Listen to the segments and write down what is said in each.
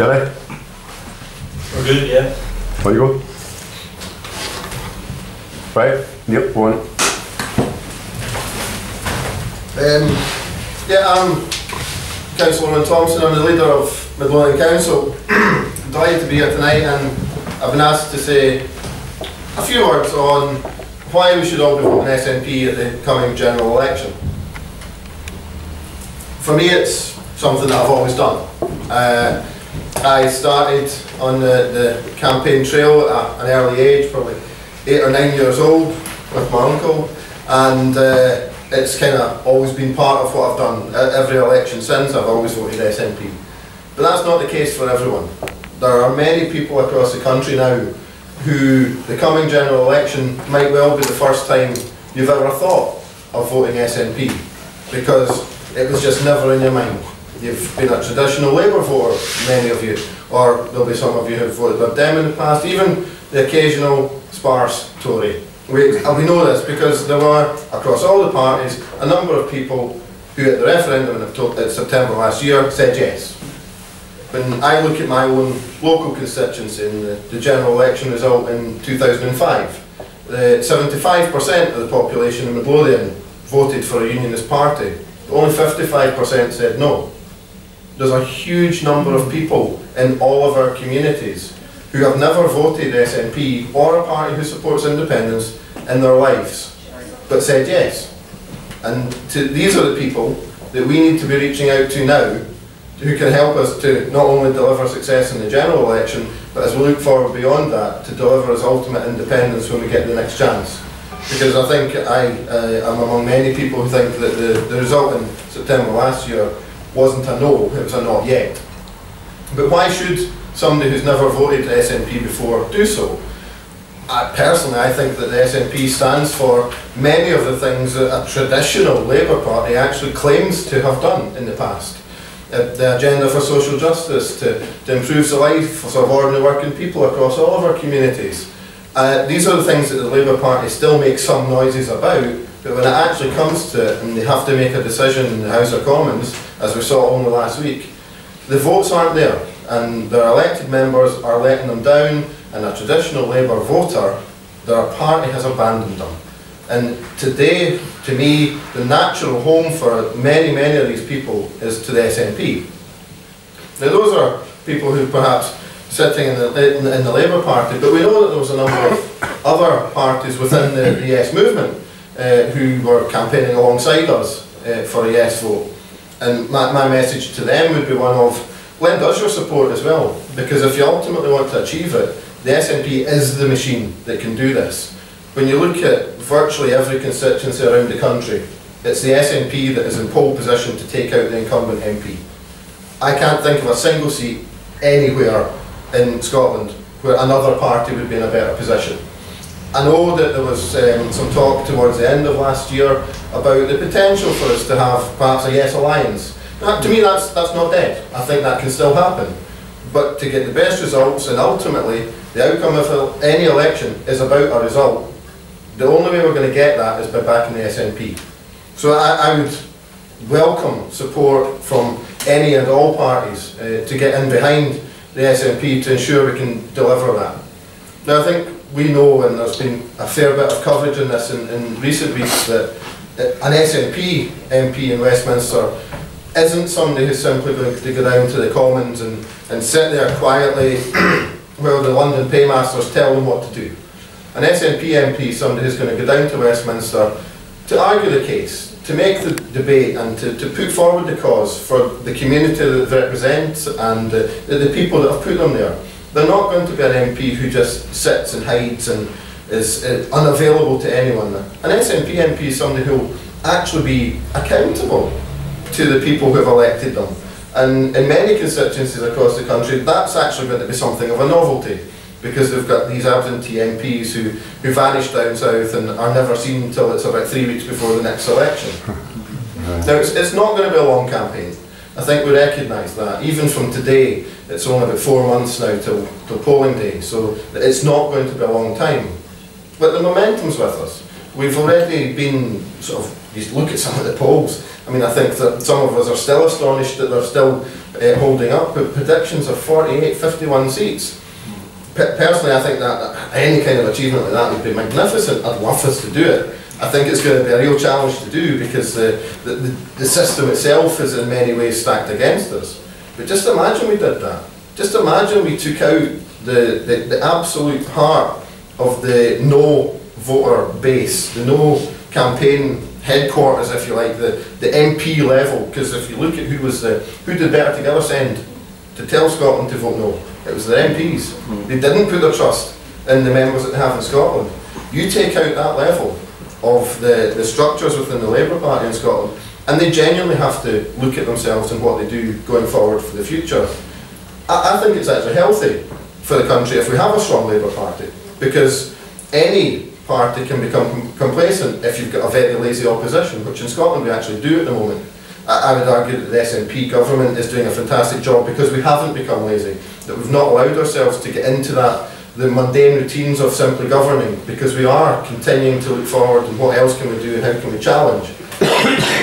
Jerry? We're good, yeah. There you go. Right, yep, one. Yeah, I'm Cllr Owen Thompson. I'm the leader of Midlothian Council. I'm delighted to be here tonight, and I've been asked to say a few words on why we should all be voting SNP at the coming general election. For me, it's something that I've always done. I started on the campaign trail at an early age, probably 8 or 9 years old, with my uncle, and it's kind of always been part of what I've done. Every election since, I've always voted SNP. But that's not the case for everyone. There are many people across the country now who the coming general election might well be the first time you've ever thought of voting SNP, because it was just never in your mind. You've been a traditional Labour voter, many of you, or there'll be some of you who've voted Lib Dem in the past, even the occasional sparse Tory. We know this because there were, across all the parties, a number of people who at the referendum in September last year said yes. When I look at my own local constituency in the general election result in 2005, 75% of the population in Midlothian voted for a unionist party. Only 55% said no. There's a huge number of people in all of our communities who have never voted SNP or a party who supports independence in their lives, but said yes. And these are the people that we need to be reaching out to now, who can help us to not only deliver success in the general election, but as we look forward beyond that, to deliver us ultimate independence when we get the next chance. Because I think I am among many people who think that the result in September last year wasn't a no, it was a not yet. But why should somebody who's never voted SNP before do so? Personally, I think that the SNP stands for many of the things that a traditional Labour Party actually claims to have done in the past. The agenda for social justice, to improve the life of ordinary working people across all of our communities. These are the things that the Labour Party still makes some noises about, but when it actually comes to it and they have to make a decision in the House of Commons, as we saw only last week, the votes aren't there, and their elected members are letting them down, and a traditional Labour voter, their party has abandoned them. And today, to me, the natural home for many, many of these people is to the SNP. Now those are people who perhaps sitting in the Labour Party, but we know that there was a number of other parties within the Yes movement who were campaigning alongside us for a Yes vote. And my message to them would be one of, lend us your support as well, because if you ultimately want to achieve it, the SNP is the machine that can do this. When you look at virtually every constituency around the country, it's the SNP that is in pole position to take out the incumbent MP. I can't think of a single seat anywhere in Scotland where another party would be in a better position. I know that there was some talk towards the end of last year about the potential for us to have perhaps a Yes alliance. Now, to me that's not dead. I think that can still happen. But to get the best results, and ultimately the outcome of any election is about a result, the only way we're going to get that is by backing the SNP. So I would welcome support from any and all parties to get in behind the SNP to ensure we can deliver that. Now I think we know, and there's been a fair bit of coverage in this in recent weeks, that an SNP MP in Westminster isn't somebody who's simply going to go down to the Commons and sit there quietly while the London paymasters tell them what to do. An SNP MP is somebody who's going to go down to Westminster to argue the case, to make the debate, and to put forward the cause for the community that they represent and the people that have put them there. They're not going to be an MP who just sits and hides and is unavailable to anyone. An SNP MP is somebody who will actually be accountable to the people who have elected them. And in many constituencies across the country, that's actually going to be something of a novelty, because they've got these absentee MPs who vanish down south and are never seen until it's about 3 weeks before the next election. Now it's not going to be a long campaign. I think we recognise that. Even from today, it's only about 4 months now till polling day, so it's not going to be a long time. But the momentum's with us. We've already been sort of you look at some of the polls. I mean, I think that some of us are still astonished that they're still holding up, but predictions are 48, 51 seats. Personally, I think that any kind of achievement like that would be magnificent. I'd love us to do it. I think it's going to be a real challenge to do because the system itself is in many ways stacked against us. But just imagine we did that. Just imagine we took out the absolute heart of the no voter base, the no campaign headquarters, if you like, the MP level. Because if you look at who did Better Together send to tell Scotland to vote no, it was their MPs. They didn't put their trust in the members that they have in Scotland. You take out that level of the structures within the Labour Party in Scotland, and they genuinely have to look at themselves and what they do going forward for the future. I think it's actually healthy for the country if we have a strong Labour Party, because any party can become complacent if you've got a very lazy opposition, which in Scotland we actually do at the moment. I would argue that the SNP government is doing a fantastic job because we haven't become lazy, that we've not allowed ourselves to get into the mundane routines of simply governing, because we are continuing to look forward and what else can we do and how can we challenge.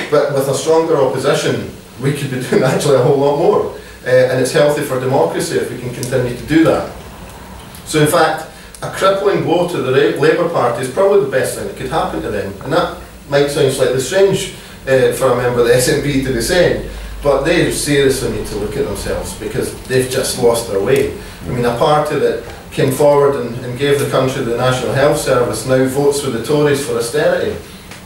But with a stronger opposition, we could be doing actually a whole lot more. And it's healthy for democracy if we can continue to do that. So in fact, a crippling blow to the Labour Party is probably the best thing that could happen to them. And that might sound slightly strange for a member of the SNP to be saying, but they seriously need to look at themselves because they've just lost their way. I mean, a party that came forward and gave the country the National Health Service now votes with the Tories for austerity.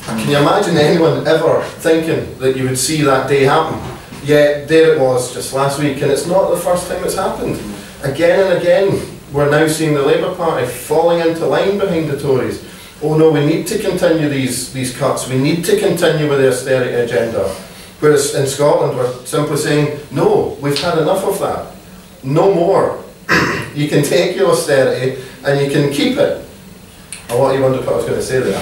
Can you imagine anyone ever thinking that you would see that day happen? Yet there it was just last week, and it's not the first time it's happened. Again and again, we're now seeing the Labour Party falling into line behind the Tories. Oh no, we need to continue these cuts, we need to continue with the austerity agenda. Whereas in Scotland we're simply saying, no, we've had enough of that. No more. You can take your austerity and you can keep it. Oh, what you wondered what I was going to say there.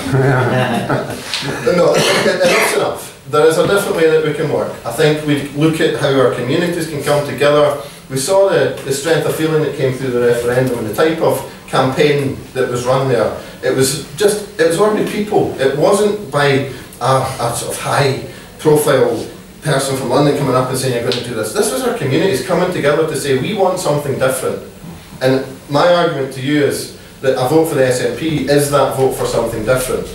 No, enough's enough. There is a different way that we can work. I think we look at how our communities can come together. We saw the strength of feeling that came through the referendum and the type of campaign that was run there. It was ordinary people. It wasn't by a sort of high profile person from London coming up and saying you're going to do this. This was our communities coming together to say we want something different. And my argument to you is that a vote for the SNP is that vote for something different.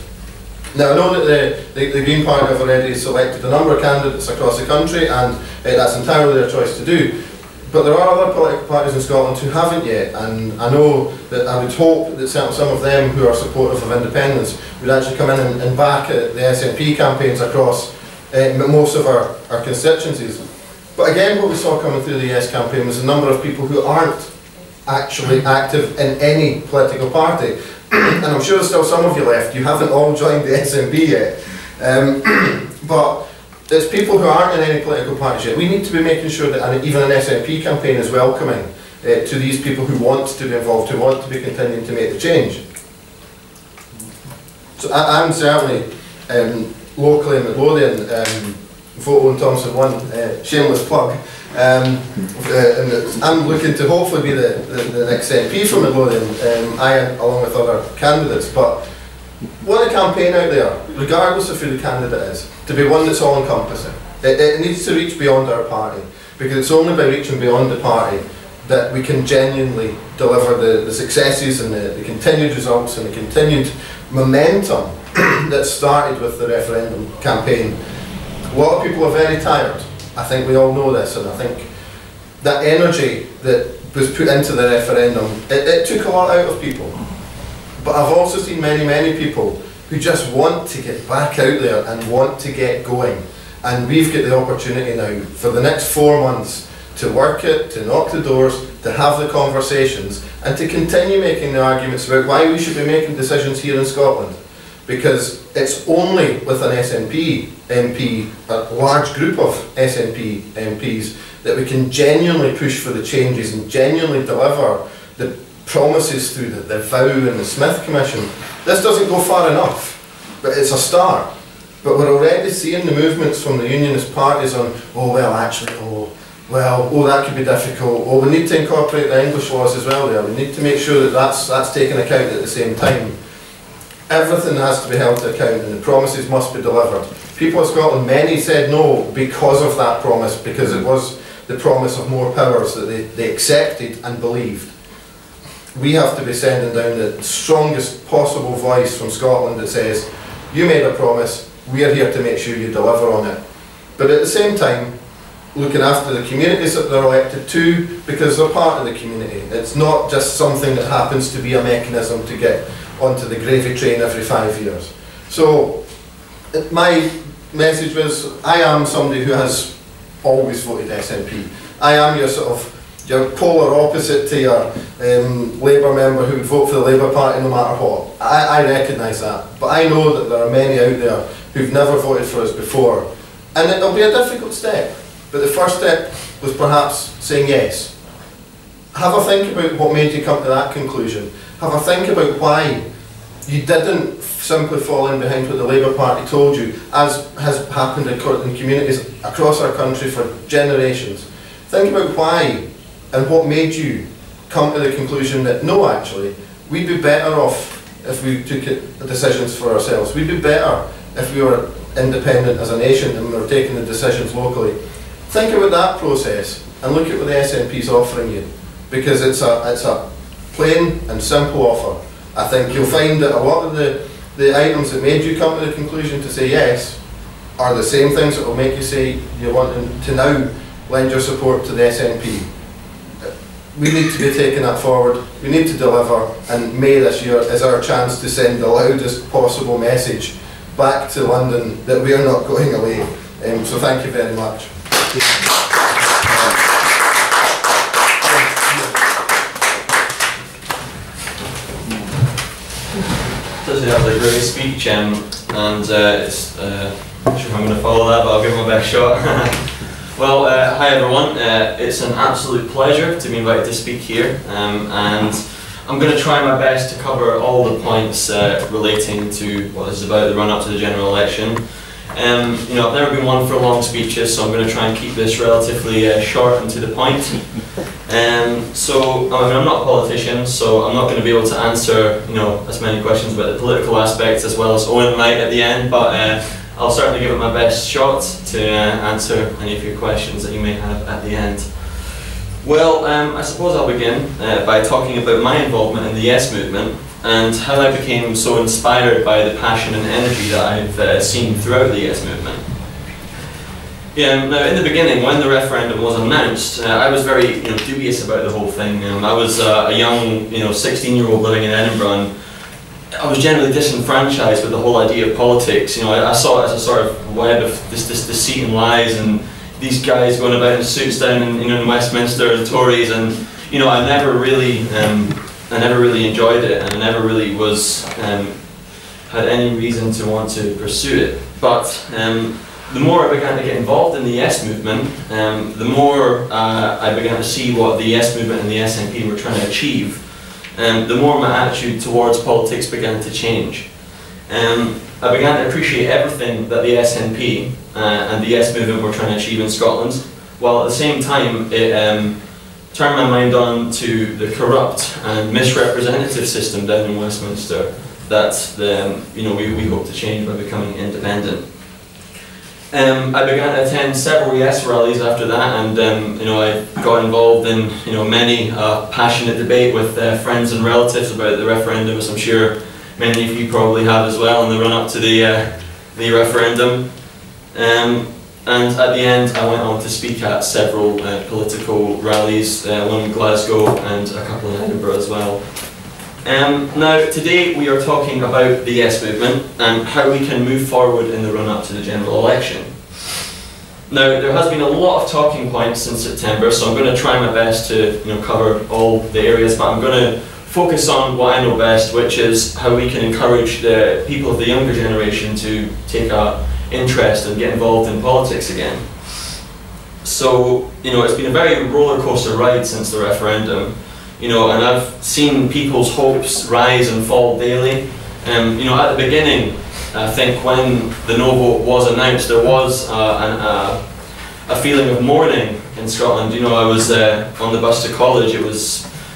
Now I know that the Green Party have already selected a number of candidates across the country, and that's entirely their choice to do. But there are other political parties in Scotland who haven't yet, and I know that I would hope that some of them who are supportive of independence would actually come in and back the SNP campaigns across most of our constituencies. But again, what we saw coming through the Yes campaign was a number of people who aren't actually active in any political party. And I'm sure there's still some of you left, you haven't all joined the SNP yet. But it's people who aren't in any political parties yet. We need to be making sure that even an SNP campaign is welcoming to these people who want to be involved, who want to be continuing to make the change. So I'm certainly locally in Midlothian, vote Owen Thompson won, shameless plug. And I'm looking to hopefully be the next MP from Midlothian, along with other candidates. But want a campaign out there, regardless of who the candidate is, to be one that's all-encompassing. It needs to reach beyond our party, because it's only by reaching beyond the party that we can genuinely deliver the successes and the continued results and the continued momentum that started with the referendum campaign. A lot of people are very tired. I think we all know this, and I think that energy that was put into the referendum, it took a lot out of people. But I've also seen many people who just want to get back out there and want to get going. And we've got the opportunity now for the next 4 months to work it, to knock the doors, to have the conversations, and to continue making the arguments about why we should be making decisions here in Scotland. Because it's only with an SNP MP, a large group of SNP MPs, that we can genuinely push for the changes and genuinely deliver the promises through the vow and the Smith Commission. This doesn't go far enough, but it's a start. But we're already seeing the movements from the unionist parties on, oh well actually, oh that could be difficult, oh we need to incorporate the English laws as well there, we need to make sure that that's taken account at the same time. everything has to be held to account and the promises must be delivered. People of Scotland, many said no because of that promise, because it was the promise of more powers that they accepted and believed. We have to be sending down the strongest possible voice from Scotland that says, you made a promise, we are here to make sure you deliver on it. But at the same time, looking after the communities that they're elected to, because they're part of the community. It's not just something that happens to be a mechanism to get onto the gravy train every 5 years. So my message was, I am somebody who has always voted SNP. I am your sort of your polar opposite to your Labour member who would vote for the Labour Party no matter what. I recognise that, but I know that there are many out there who've never voted for us before, and it'll be a difficult step, but the first step was perhaps saying yes. Have a think about what made you come to that conclusion. Have a think about why you didn't simply fall in behind what the Labour Party told you, as has happened in communities across our country for generations. Think about why and what made you come to the conclusion that no, actually, we'd be better off if we took decisions for ourselves. We'd be better if we were independent as a nation and we were taking the decisions locally. Think about that process and look at what the SNP is offering you, because it's a plain and simple offer. I think you'll find that a lot of the items that made you come to the conclusion to say yes are the same things that will make you say you want to now lend your support to the SNP. We need to be taking that forward, we need to deliver, and May this year is our chance to send the loudest possible message back to London that we are not going away. So thank you very much. That was a great speech, and it's, I'm not sure if I'm going to follow that, but I'll give it my best shot. Well, hi everyone, it's an absolute pleasure to be invited to speak here, and I'm going to try my best to cover all the points relating to what this is about, the run-up to the general election. You know, I've never been one for long speeches, so I'm going to try and keep this relatively short and to the point. So, I mean, I'm not a politician, so I'm not going to be able to answer, you know, as many questions about the political aspects as well as Owen might at the end, but I'll certainly give it my best shot to answer any of your questions that you may have at the end. Well, I suppose I'll begin by talking about my involvement in the Yes movement and how I became so inspired by the passion and energy that I've seen throughout the Yes movement. Yeah, now in the beginning, when the referendum was announced, I was very dubious about the whole thing. I was a young 16-year-old living in Edinburgh, and I was generally disenfranchised with the whole idea of politics. I saw it as a sort of web of this deceit and lies, and these guys going about in suits down in Westminster, the Tories, and I never really enjoyed it, and I never really had any reason to want to pursue it. But the more I began to get involved in the Yes movement, the more I began to see what the Yes movement and the SNP were trying to achieve. The more my attitude towards politics began to change. I began to appreciate everything that the SNP and the Yes movement were trying to achieve in Scotland, while at the same time it turned my mind on to the corrupt and misrepresentative system down in Westminster that we hope to change by becoming independent. I began to attend several Yes rallies after that, and I got involved in many passionate debate with friends and relatives about the referendum, as I'm sure many of you probably have as well, in the run-up to the referendum. And at the end, I went on to speak at several political rallies, one in Glasgow and a couple in Edinburgh as well. Now, today we are talking about the Yes movement and how we can move forward in the run-up to the general election. Now, there has been a lot of talking points since September, so I'm going to try my best to cover all the areas, but I'm going to focus on what I know best, which is how we can encourage the people of the younger generation to take an interest and get involved in politics again. So, it's been a very roller coaster ride since the referendum. And I've seen people's hopes rise and fall daily. At the beginning, I think when the no vote was announced, there was a feeling of mourning in Scotland. I was on the bus to college. It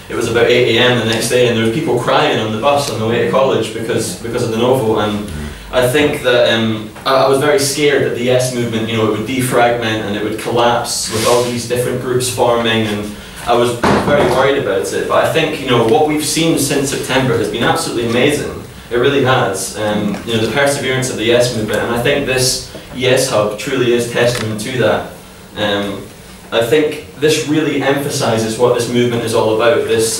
it was about 8 AM the next day, and there were people crying on the bus on the way to college because of the no vote. And I think that I was very scared that the Yes movement, it would defragment and it would collapse with all these different groups forming, and I was very worried about it. But I think what we've seen since September has been absolutely amazing. It really has. The perseverance of the Yes movement, and I think this Yes Hub truly is testament to that. I think this really emphasises what this movement is all about. This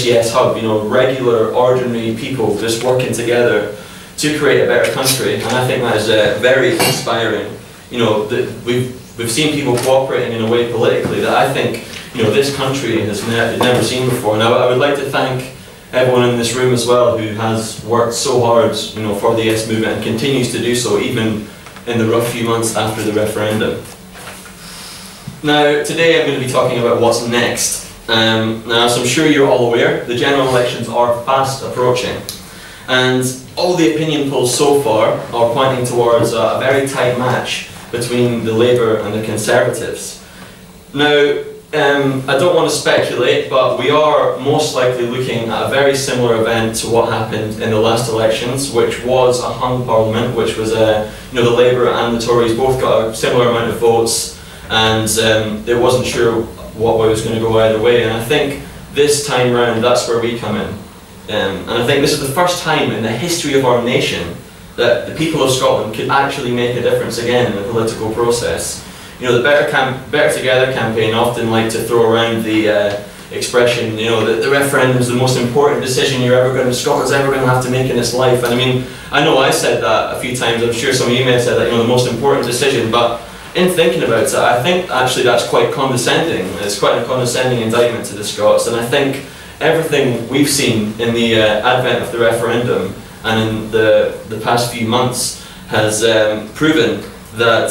Yes Hub, regular, ordinary people just working together to create a better country, and I think that is very inspiring. We've seen people cooperating in a way politically that I think this country has never seen before. And I would like to thank everyone in this room as well who has worked so hard for the Yes movement and continues to do so even in the rough few months after the referendum. Now, today I'm going to be talking about what's next. Now, as I'm sure you're all aware, the general elections are fast approaching, and all the opinion polls so far are pointing towards a very tight match between the Labour and the Conservatives. Now, I don't want to speculate, but we are most likely looking at a very similar event to what happened in the last elections, which was a hung parliament, which was the Labour and the Tories both got a similar amount of votes, and it wasn't sure what way was going to go either way. And I think this time round, that's where we come in. And I think this is the first time in the history of our nation that the people of Scotland could actually make a difference again in the political process. The Better Together campaign often like to throw around the expression, that the referendum is the most important decision Scotland's ever going to have to make in its life. And I mean, I know I said that a few times. I'm sure some of you may have said that, the most important decision. But in thinking about it, I think actually that's quite condescending. It's quite a condescending indictment to the Scots. And I think everything we've seen in the advent of the referendum and in the past few months has proven that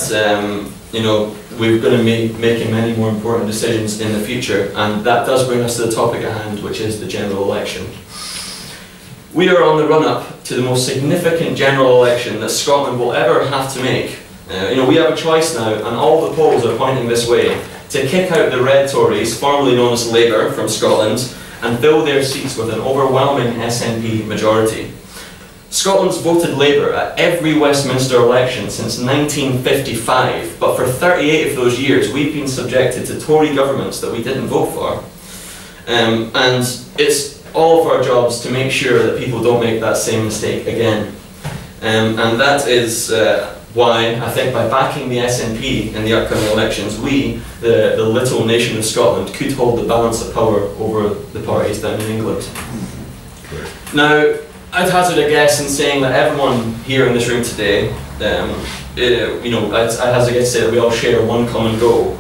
we're going to be making many more important decisions in the future, and that does bring us to the topic at hand, which is the general election. We are on the run-up to the most significant general election that Scotland will ever have to make. We have a choice now, and all the polls are pointing this way, to kick out the Red Tories, formerly known as Labour, from Scotland, and fill their seats with an overwhelming SNP majority. Scotland's voted Labour at every Westminster election since 1955, but for 38 of those years we've been subjected to Tory governments that we didn't vote for. And it's all of our jobs to make sure that people don't make that same mistake again. And that is why I think by backing the SNP in the upcoming elections, we, the little nation of Scotland, could hold the balance of power over the parties down in England. Now, I'd hazard a guess in saying that everyone here in this room today, I'd hazard a guess to say that we all share one common goal.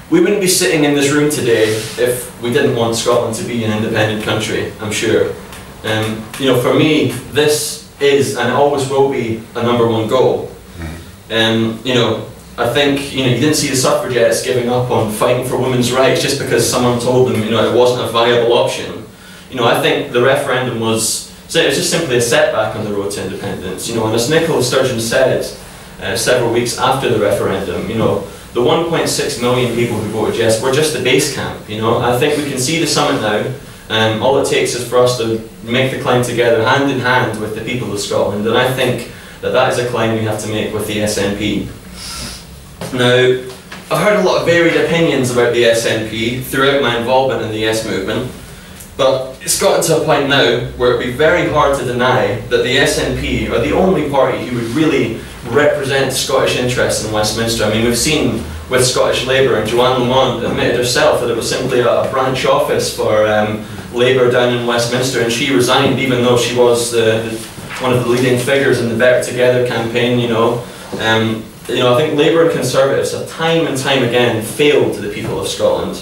We wouldn't be sitting in this room today if we didn't want Scotland to be an independent country, I'm sure. For me, this is and always will be a #1 goal. I think you didn't see the suffragettes giving up on fighting for women's rights just because someone told them it wasn't a viable option. I think the referendum was just simply a setback on the road to independence. And as Nicola Sturgeon said several weeks after the referendum, the 1.6 million people who voted yes were just the base camp. I think we can see the summit now. All it takes is for us to make the climb together, hand in hand with the people of Scotland, and I think that is a climb we have to make with the SNP. Now, I've heard a lot of varied opinions about the SNP throughout my involvement in the Yes movement, but it's gotten to a point now where it'd be very hard to deny that the SNP are the only party who would really represent Scottish interests in Westminster. I mean, we've seen with Scottish Labour, and Joanne Lamont admitted herself that it was simply a branch office for Labour down in Westminster, and she resigned even though she was one of the leading figures in the Better Together campaign. I think Labour and Conservatives have time and time again failed the people of Scotland.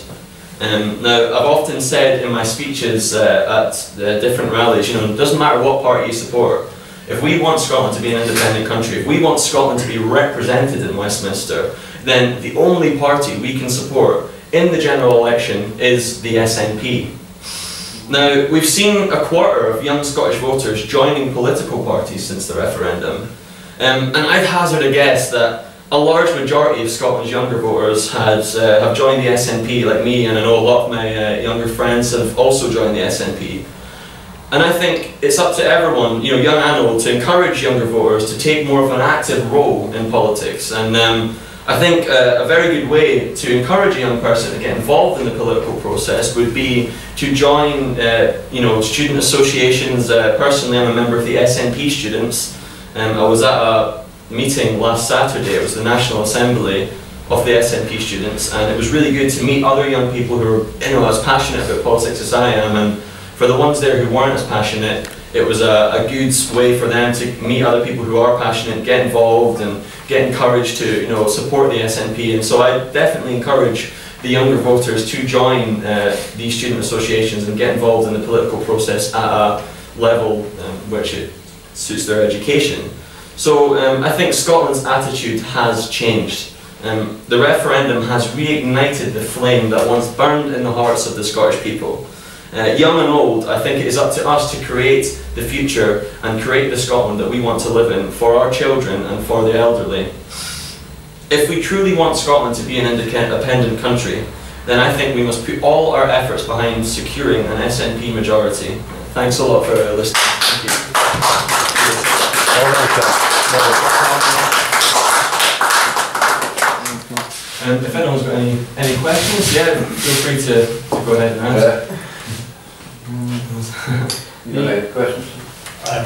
Now, I've often said in my speeches at different rallies, it doesn't matter what party you support. If we want Scotland to be an independent country, if we want Scotland to be represented in Westminster, then the only party we can support in the general election is the SNP. Now, we've seen a quarter of young Scottish voters joining political parties since the referendum. And I'd hazard a guess that a large majority of Scotland's younger voters have joined the SNP, like me, and I know a lot of my younger friends have also joined the SNP. And I think it's up to everyone, you know, young and old, to encourage younger voters to take more of an active role in politics. And I think a very good way to encourage a young person to get involved in the political process would be to join, you know, student associations. Personally, I'm a member of the SNP students. I was at a meeting last Saturday. It was the National Assembly of the SNP students, and it was really good to meet other young people who are, you know, as passionate about politics as I am. And for the ones there who weren't as passionate, it was a good way for them to meet other people who are passionate, get involved, and get encouraged to, you know, support the SNP. And so I definitely encourage the younger voters to join these student associations and get involved in the political process at a level which it suits their education. So I think Scotland's attitude has changed. The referendum has reignited the flame that once burned in the hearts of the Scottish people. Young and old, I think it is up to us to create the future and create the Scotland that we want to live in for our children and for the elderly. If we truly want Scotland to be an independent country, then I think we must put all our efforts behind securing an SNP majority. Thanks a lot for listening. Thank you. If anyone's got any questions, yeah, feel free to go ahead and answer. You got any questions?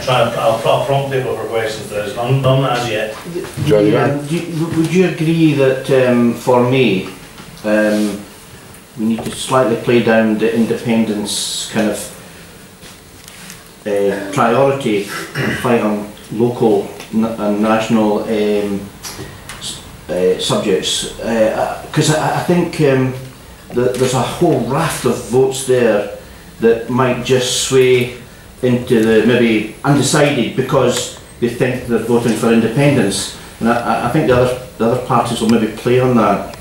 I'll prompt people for questions. There's none as yet. John, would you agree that for me, we need to slightly play down the independence kind of priority and fight on local and national subjects? Because I think that there's a whole raft of votes there that might just sway into the maybe undecided because they think they're voting for independence, and I think the other parties will maybe play on that,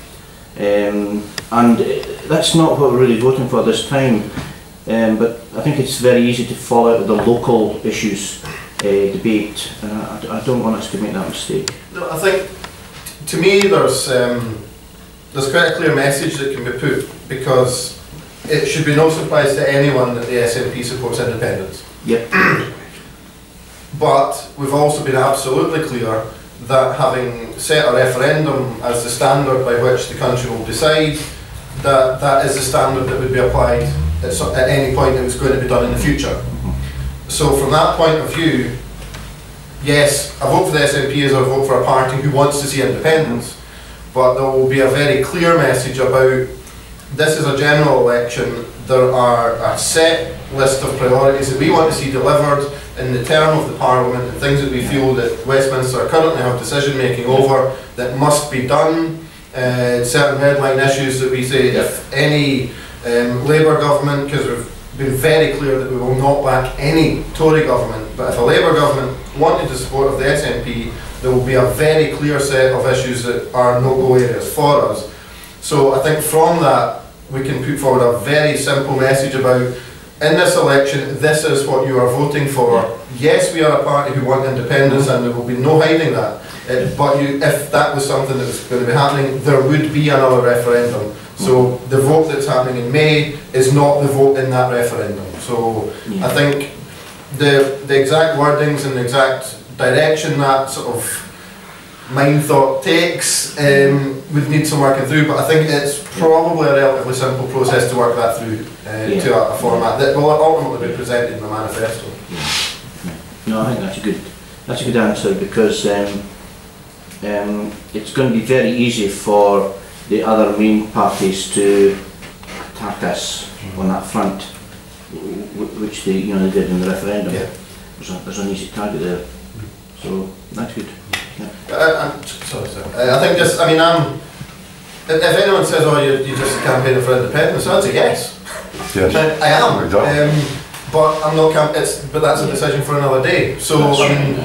and that's not what we're really voting for this time. But I think it's very easy to fall out of the local issues debate, and I don't want us to make that mistake. No, I think to me there's quite a clear message that can be put, because it should be no surprise to anyone that the SNP supports independence. Yep. But we've also been absolutely clear that having set a referendum as the standard by which the country will decide, that is the standard that would be applied at any point it was going to be done in the future. So from that point of view, yes, a vote for the SNP is a vote for a party who wants to see independence, but there will be a very clear message about this is a general election. There are a set list of priorities that we want to see delivered in the term of the Parliament, and things that we feel that Westminster currently have decision making over that must be done. Certain headline issues that we say, if any Labour government, because we've been very clear that we will not back any Tory government, but if a Labour government wanted the support of the SNP, there will be a very clear set of issues that are no-go areas for us. So I think from that we can put forward a very simple message about, in this election, this is what you are voting for. Yes, we are a party who want independence, and there will be no hiding that. But if that was something that was going to be happening, there would be another referendum. So the vote that's happening in May is not the vote in that referendum. So I think the exact wordings and the exact direction that sort of mind thought takes would need some working through, but I think it's probably a relatively simple process to work that through to a format that will ultimately be presented in the manifesto. No, I think that's a good answer, because it's going to be very easy for the other main parties to attack us on that front, which they did in the referendum. Yeah. There's an easy target there, so that's good. Yeah. I think just, I mean, if anyone says, oh, you're just campaigning for independence, I'd say yes. Yes. I am. Exactly. But I'm not. But that's a decision for another day. So I mean,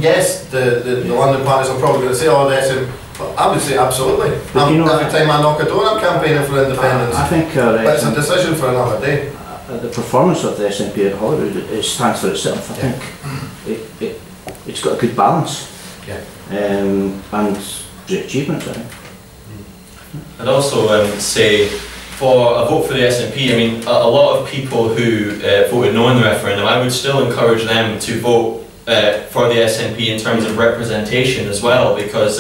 yes, the London parties are probably going to say, oh, this, but I would say absolutely. Every time I knock a door, I'm campaigning for independence. I think but it's a decision for another day. The performance of the SNP at Holyrood, it stands for itself. I think it's got a good balance. Yeah. And great achievement, I think. I'd also say for a vote for the SNP, I mean, a lot of people who voted no in the referendum, I would still encourage them to vote for the SNP in terms of representation as well, because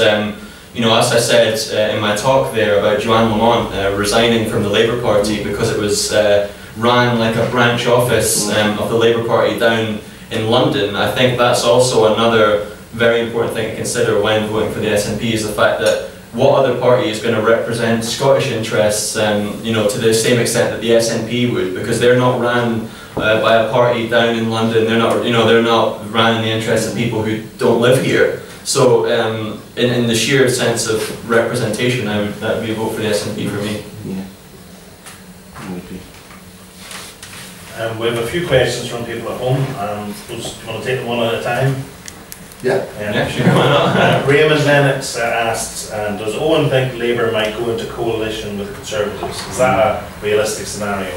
you know, as I said in my talk there about Joanne Lamont resigning from the Labour Party because it was ran like a branch office of the Labour Party down in London, I think that's also another very important thing to consider when voting for the SNP, is the fact that what other party is going to represent Scottish interests, you know, to the same extent that the SNP would, because they're not ran by a party down in London. They're not, you know, they're not ran in the interests of people who don't live here. So, in the sheer sense of representation, that would be a vote for the SNP for me. Yeah, I would agree. We have a few questions from people at home, and do you want to take them one at a time? Yeah. Yeah, sure, why not? Raymond Lennox asks, does Owen think Labour might go into coalition with the Conservatives? Is that a realistic scenario?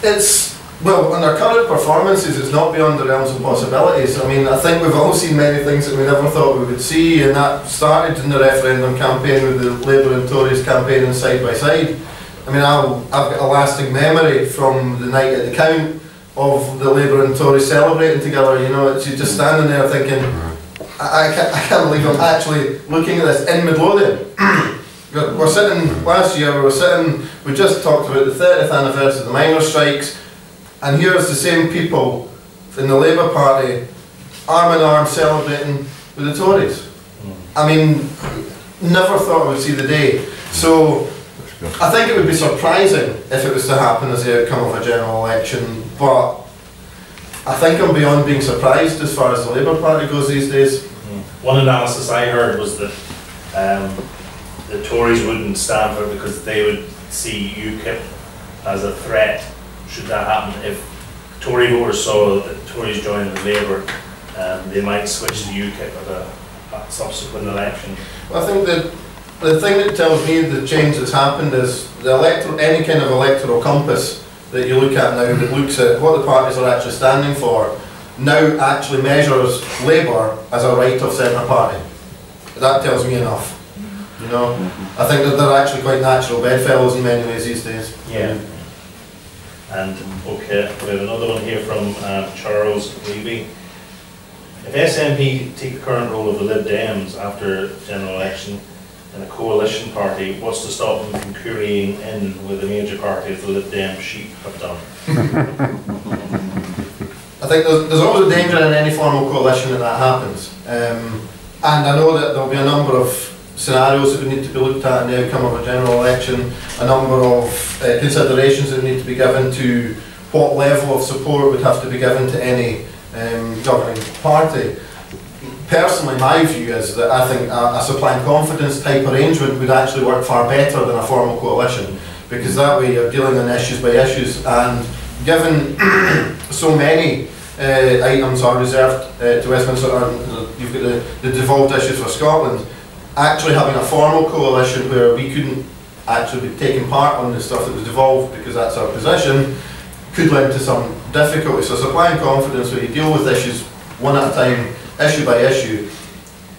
It's, well, on our current performances, it's not beyond the realms of possibilities. I mean, I think we've all seen many things that we never thought we would see, and that started in the referendum campaign with the Labour and Tories campaigning side by side. I mean, I've got a lasting memory from the night at the count of the Labour and Tories celebrating together. You know, it's, you're just standing there thinking, I can't believe I'm actually looking at this in Midlothian. We're sitting, last year we just talked about the 30th anniversary of the miners' strikes, and here's the same people in the Labour Party arm in arm celebrating with the Tories. I mean, never thought I would see the day. So I think it would be surprising if it was to happen as the outcome of a general election, but I think I'm beyond being surprised as far as the Labour Party goes these days. One analysis I heard was that the Tories wouldn't stand for it because they would see UKIP as a threat should that happen. If Tory voters saw that Tories joined the Labour, they might switch to UKIP at a subsequent election. Well, I think that the thing that tells me the change that's happened is the any kind of electoral compass that you look at now that looks at what the parties are actually standing for now actually measures Labour as a right of centre party. That tells me enough. You know, I think that they're actually quite natural bedfellows in many ways these days. Yeah. And okay, we have another one here from Charles Levy. If SNP take the current role of the Lib Dems after the general election in a coalition party, what's to stop them from currying in with the major party as the Lib Dem sheep have done? I think there's always a danger in any formal coalition that happens. And I know that there'll be a number of scenarios that would need to be looked at in the outcome of a general election, a number of considerations that need to be given to what level of support would have to be given to any governing party. Personally, my view is that I think a supply and confidence type arrangement would actually work far better than a formal coalition, because that way you're dealing on issues by issues, and given so many items are reserved to Westminster, and you've got the devolved issues for Scotland, actually having a formal coalition where we couldn't actually be taking part on the stuff that was devolved because that's our position could lead to some difficulty. So supply and confidence, where you deal with issues one at a time, issue by issue,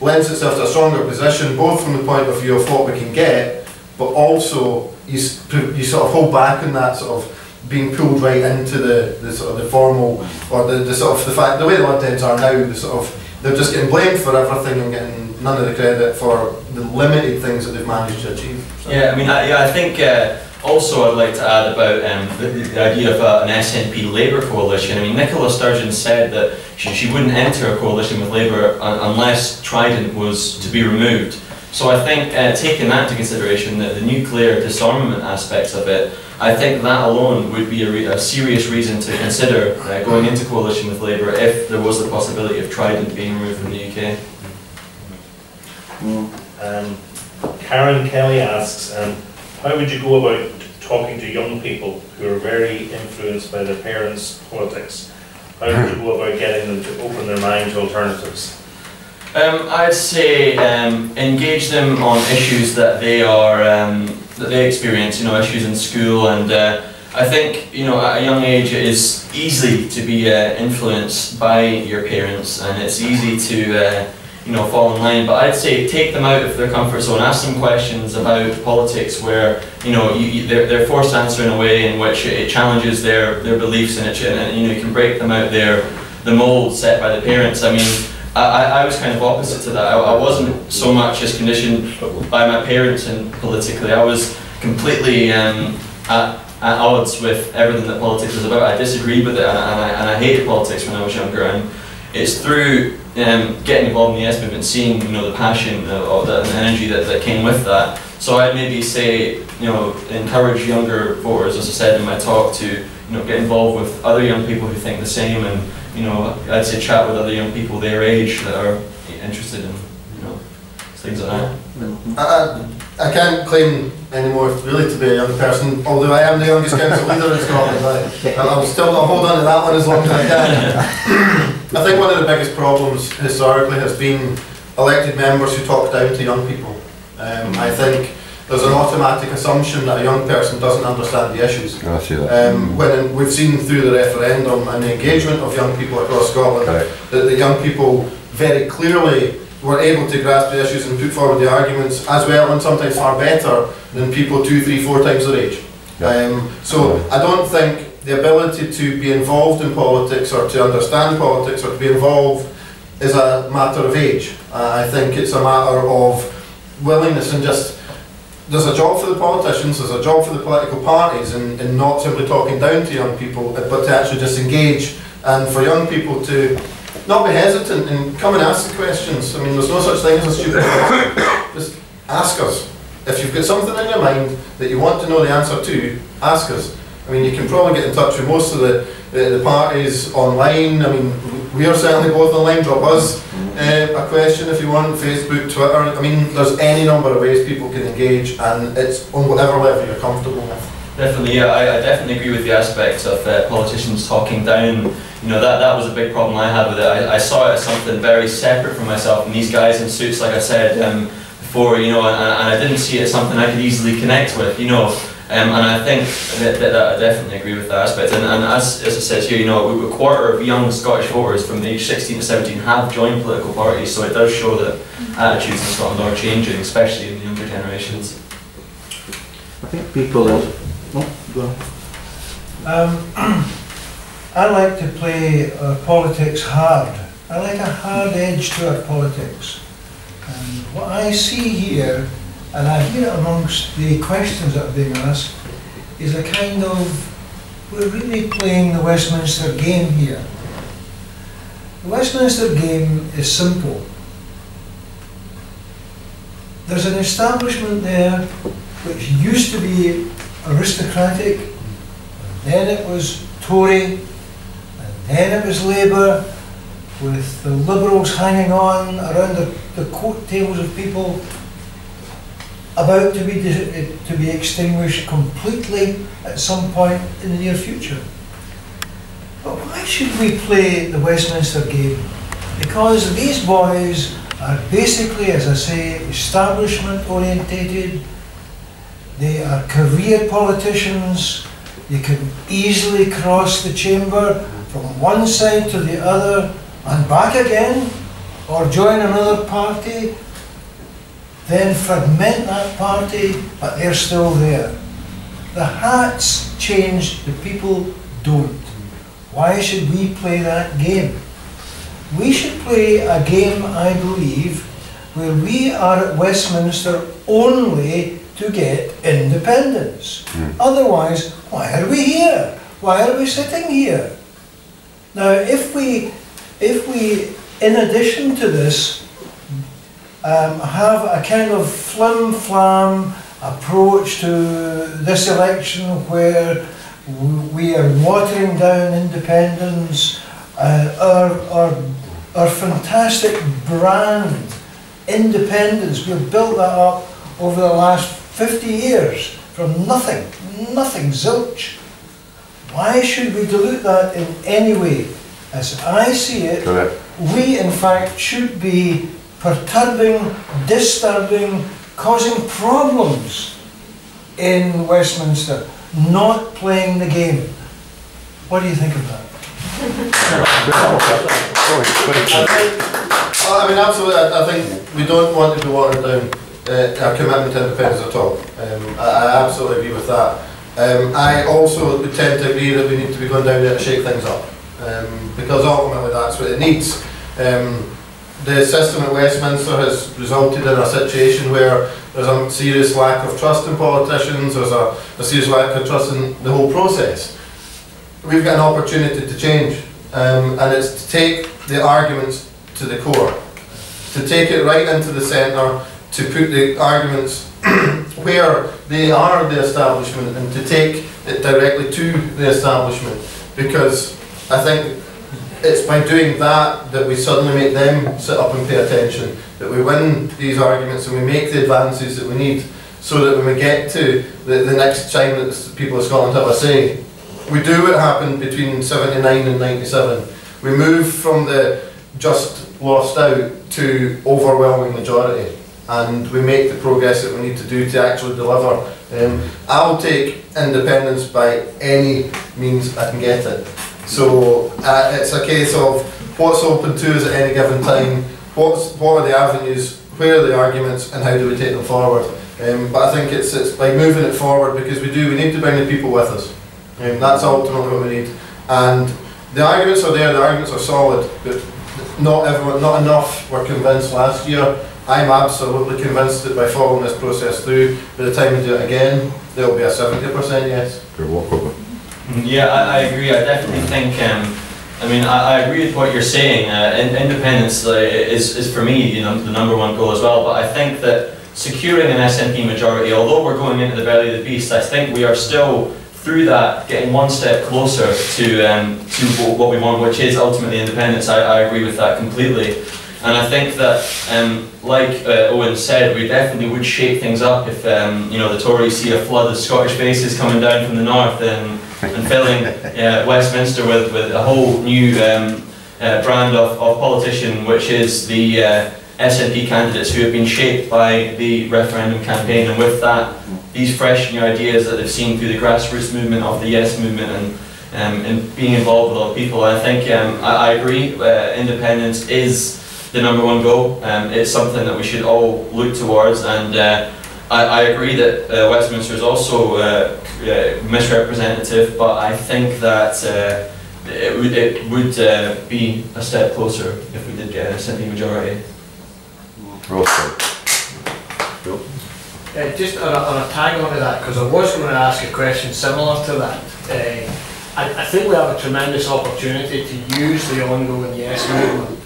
lends itself to a stronger position, both from the point of view of what we can get, but also you sort of hold back on that sort of being pulled right into the sort of the formal, or the sort of the fact, the way the Lib Dems are now, the sort of, they're just getting blamed for everything and getting none of the credit for the limited things that they've managed to achieve. So. Yeah, I mean, I think also I'd like to add about the idea of an SNP Labour coalition. I mean, Nicola Sturgeon said that she wouldn't enter a coalition with Labour unless Trident was to be removed. So I think taking that into consideration, the nuclear disarmament aspects of it, I think that alone would be a serious reason to consider going into coalition with Labour if there was the possibility of Trident being removed from the UK. Karen Kelly asks, how would you go about talking to young people who are very influenced by their parents' politics? How would you go about getting them to open their mind to alternatives? I'd say engage them on issues that they are that they experience, you know, issues in school, and I think, you know, at a young age it is easy to be influenced by your parents, and it's easy to fall in line. But I'd say take them out of their comfort zone, ask them questions about politics where they're forced to answer in a way in which it challenges their beliefs, and you can break them out the mold set by the parents. I mean, I was kind of opposite to that. I wasn't so much just conditioned by my parents and politically. I was completely at odds with everything that politics was about. I disagreed with it, and I hated politics when I was younger. And it's through getting involved in the Yes movement, seeing the passion or the energy that came with that. So I'd maybe say encourage younger voters, as I said in my talk, to get involved with other young people who think the same, and I'd say chat with other young people their age that are interested in things like that. I can't claim anymore really to be a young person, although I am the youngest council leader in Scotland. I'll hold on to that one as long as I can. I think one of the biggest problems historically has been elected members who talk down to young people. I think there's an automatic assumption that a young person doesn't understand the issues. I see that. When we've seen through the referendum and the engagement of young people across Scotland, that the young people very clearly were able to grasp the issues and put forward the arguments as well, and sometimes far better than people 2, 3, 4 times their age. So I don't think the ability to be involved in politics or to understand politics or to be involved is a matter of age. I think it's a matter of willingness, and just there's a job for the politicians, there's a job for the political parties in not simply talking down to young people, but to actually just engage, and for young people to not be hesitant and come and ask the questions. I mean, there's no such thing as a stupid question. Just ask us. If you've got something in your mind that you want to know the answer to, ask us. I mean, you can probably get in touch with most of the parties online. I mean, we are certainly both online. Drop us a question if you want, Facebook, Twitter. I mean, there's any number of ways people can engage, and it's on whatever level you're comfortable with. Definitely, yeah, I definitely agree with the aspects of politicians talking down. That was a big problem I had with it. I saw it as something very separate from myself, and these guys in suits, like I said before, and I didn't see it as something I could easily connect with, and I think that I definitely agree with that aspect. And as it says here, a quarter of young Scottish voters from the age 16 to 17 have joined political parties, so it does show that attitudes in Scotland are changing, especially in the younger generations. I think people are... Oh, go on. I like to play politics hard. I like a hard edge to our politics. And what I see here, and I hear it amongst the questions that are being asked, is a kind of, we're really playing the Westminster game here. The Westminster game is simple. There's an establishment there which used to be aristocratic, then it was Tory, and then it was Labour, with the Liberals hanging on around the coattails of people, about to be extinguished completely at some point in the near future. But why should we play the Westminster game? Because these boys are basically, as I say, establishment orientated. They are career politicians. You can easily cross the chamber from one side to the other and back again, or join another party, then fragment that party, but they're still there. The hats change, the people don't. Why should we play that game? We should play a game, I believe, where we are at Westminster only to get independence. Otherwise, why are we here? Why are we sitting here? Now, if we, in addition to this, have a kind of flim-flam approach to this election where we are watering down independence, our fantastic brand, independence, we've built that up over the last 50 years from nothing, zilch. Why should we dilute that in any way? As I see it, we in fact should be perturbing, disturbing, causing problems in Westminster, not playing the game. What do you think of that? I mean, absolutely. I think we don't want to be watering down our commitment to independence at all. I absolutely agree with that. I also would tend to agree that we need to be going down there to shake things up, because ultimately that's what it needs. The system at Westminster has resulted in a situation where there's a serious lack of trust in politicians, there's a serious lack of trust in the whole process. We've got an opportunity to change, and it's to take the arguments to the core, to take it right into the centre, to put the arguments where they are the establishment, and to take it directly to the establishment, because I think it's by doing that that we suddenly make them sit up and pay attention, that we win these arguments and we make the advances that we need, so that when we get to the next time that the people of Scotland have a say, we do what happened between 79 and 97. We move from the just lost out to overwhelming majority, and we make the progress that we need to do to actually deliver. I'll take independence by any means I can get it. So it's a case of what's open to us at any given time, what are the avenues, where are the arguments, and how do we take them forward. But I think it's by moving it forward, because we need to bring the people with us. That's ultimately what we need. And the arguments are there, the arguments are solid, but not enough were convinced last year. I'm absolutely convinced that by following this process through, by the time we do it again, there will be a 70% yes. Yeah, I agree. I definitely think, I mean, I agree with what you're saying. Independence is for me, the number one goal as well, but I think that securing an SNP majority, although we're going into the belly of the beast, I think we are still, through that, getting one step closer to what we want, which is ultimately independence. I agree with that completely. And I think that, like Owen said, we definitely would shake things up if the Tories see a flood of Scottish faces coming down from the north and filling Westminster with a whole new brand of politician, which is the SNP candidates who have been shaped by the referendum campaign, and with that, these fresh new ideas that they've seen through the grassroots movement of the Yes movement and being involved with other people. I think I agree, independence is the number one goal. It's something that we should all look towards, and I agree that Westminster is also misrepresentative, but I think that it would be a step closer if we did get a SNP majority. Just on a tag on to that, because I was going to ask a question similar to that. I think we have a tremendous opportunity to use the ongoing Yes movement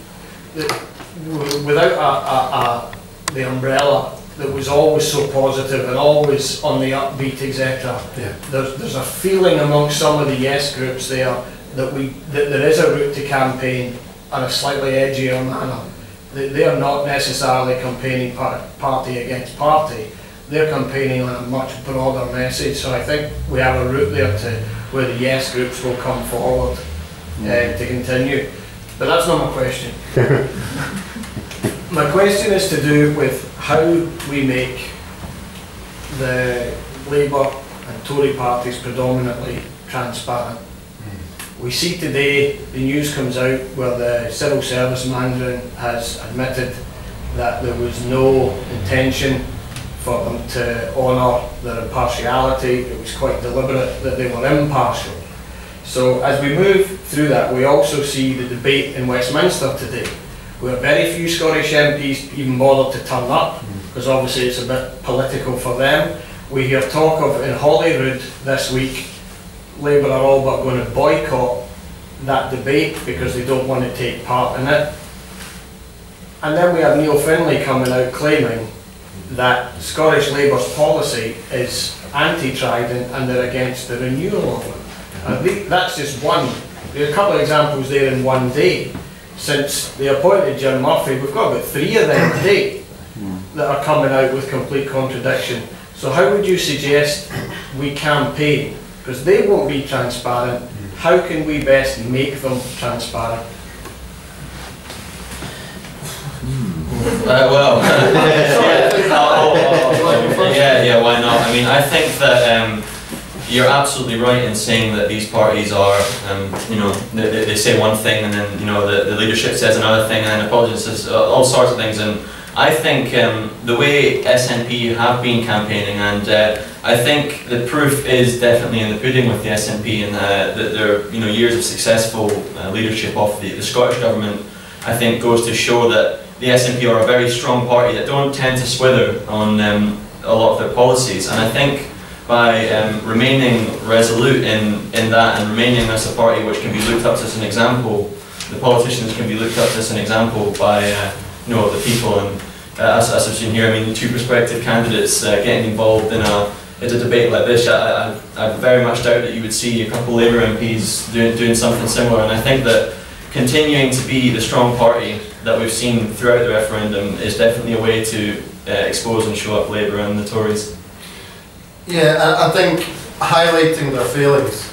without the umbrella that was always so positive and always on the upbeat, etc. Yeah. There's a feeling amongst some of the Yes groups there that there is a route to campaign in a slightly edgier manner. They are not necessarily campaigning party against party. They're campaigning on a much broader message. So I think we have a route there to where the Yes groups will come forward to continue. But that's not my question. My question is to do with how we make the Labour and Tory parties predominantly transparent. We see today, the news comes out where the civil service mandarin has admitted that there was no intention for them to honour their impartiality. It was quite deliberate that they were impartial. So as we move through that, we also see the debate in Westminster today, where very few Scottish MPs even bothered to turn up, because obviously it's a bit political for them. We hear talk of, in Holyrood this week, Labour are all but going to boycott that debate because they don't want to take part in it. And then we have Neil Findlay coming out claiming that Scottish Labour's policy is anti-Trident and they're against the renewal of it. And that's just one. There are a couple of examples there in one day. Since they appointed Jim Murphy, we've got about 3 of them a day that are coming out with complete contradiction. So how would you suggest we campaign? Because they won't be transparent. How can we best make them transparent? Yeah, why not? I mean, I think that you're absolutely right in saying that these parties are, you know, they say one thing and then, you know, the leadership says another thing and then opposition says all sorts of things. And I think the way SNP have been campaigning, and I think the proof is definitely in the pudding with the SNP, and that their, you know, years of successful leadership of the Scottish Government, I think goes to show that the SNP are a very strong party that don't tend to swither on a lot of their policies. And I think by remaining resolute in that and remaining as a party which can be looked up to as an example, the politicians can be looked up to as an example by you know, the people. And as I've seen here, I mean, two prospective candidates getting involved in a debate like this, I very much doubt that you would see a couple of Labour MPs doing something similar. And I think that continuing to be the strong party that we've seen throughout the referendum is definitely a way to expose and show up Labour and the Tories. Yeah, I think highlighting their failings.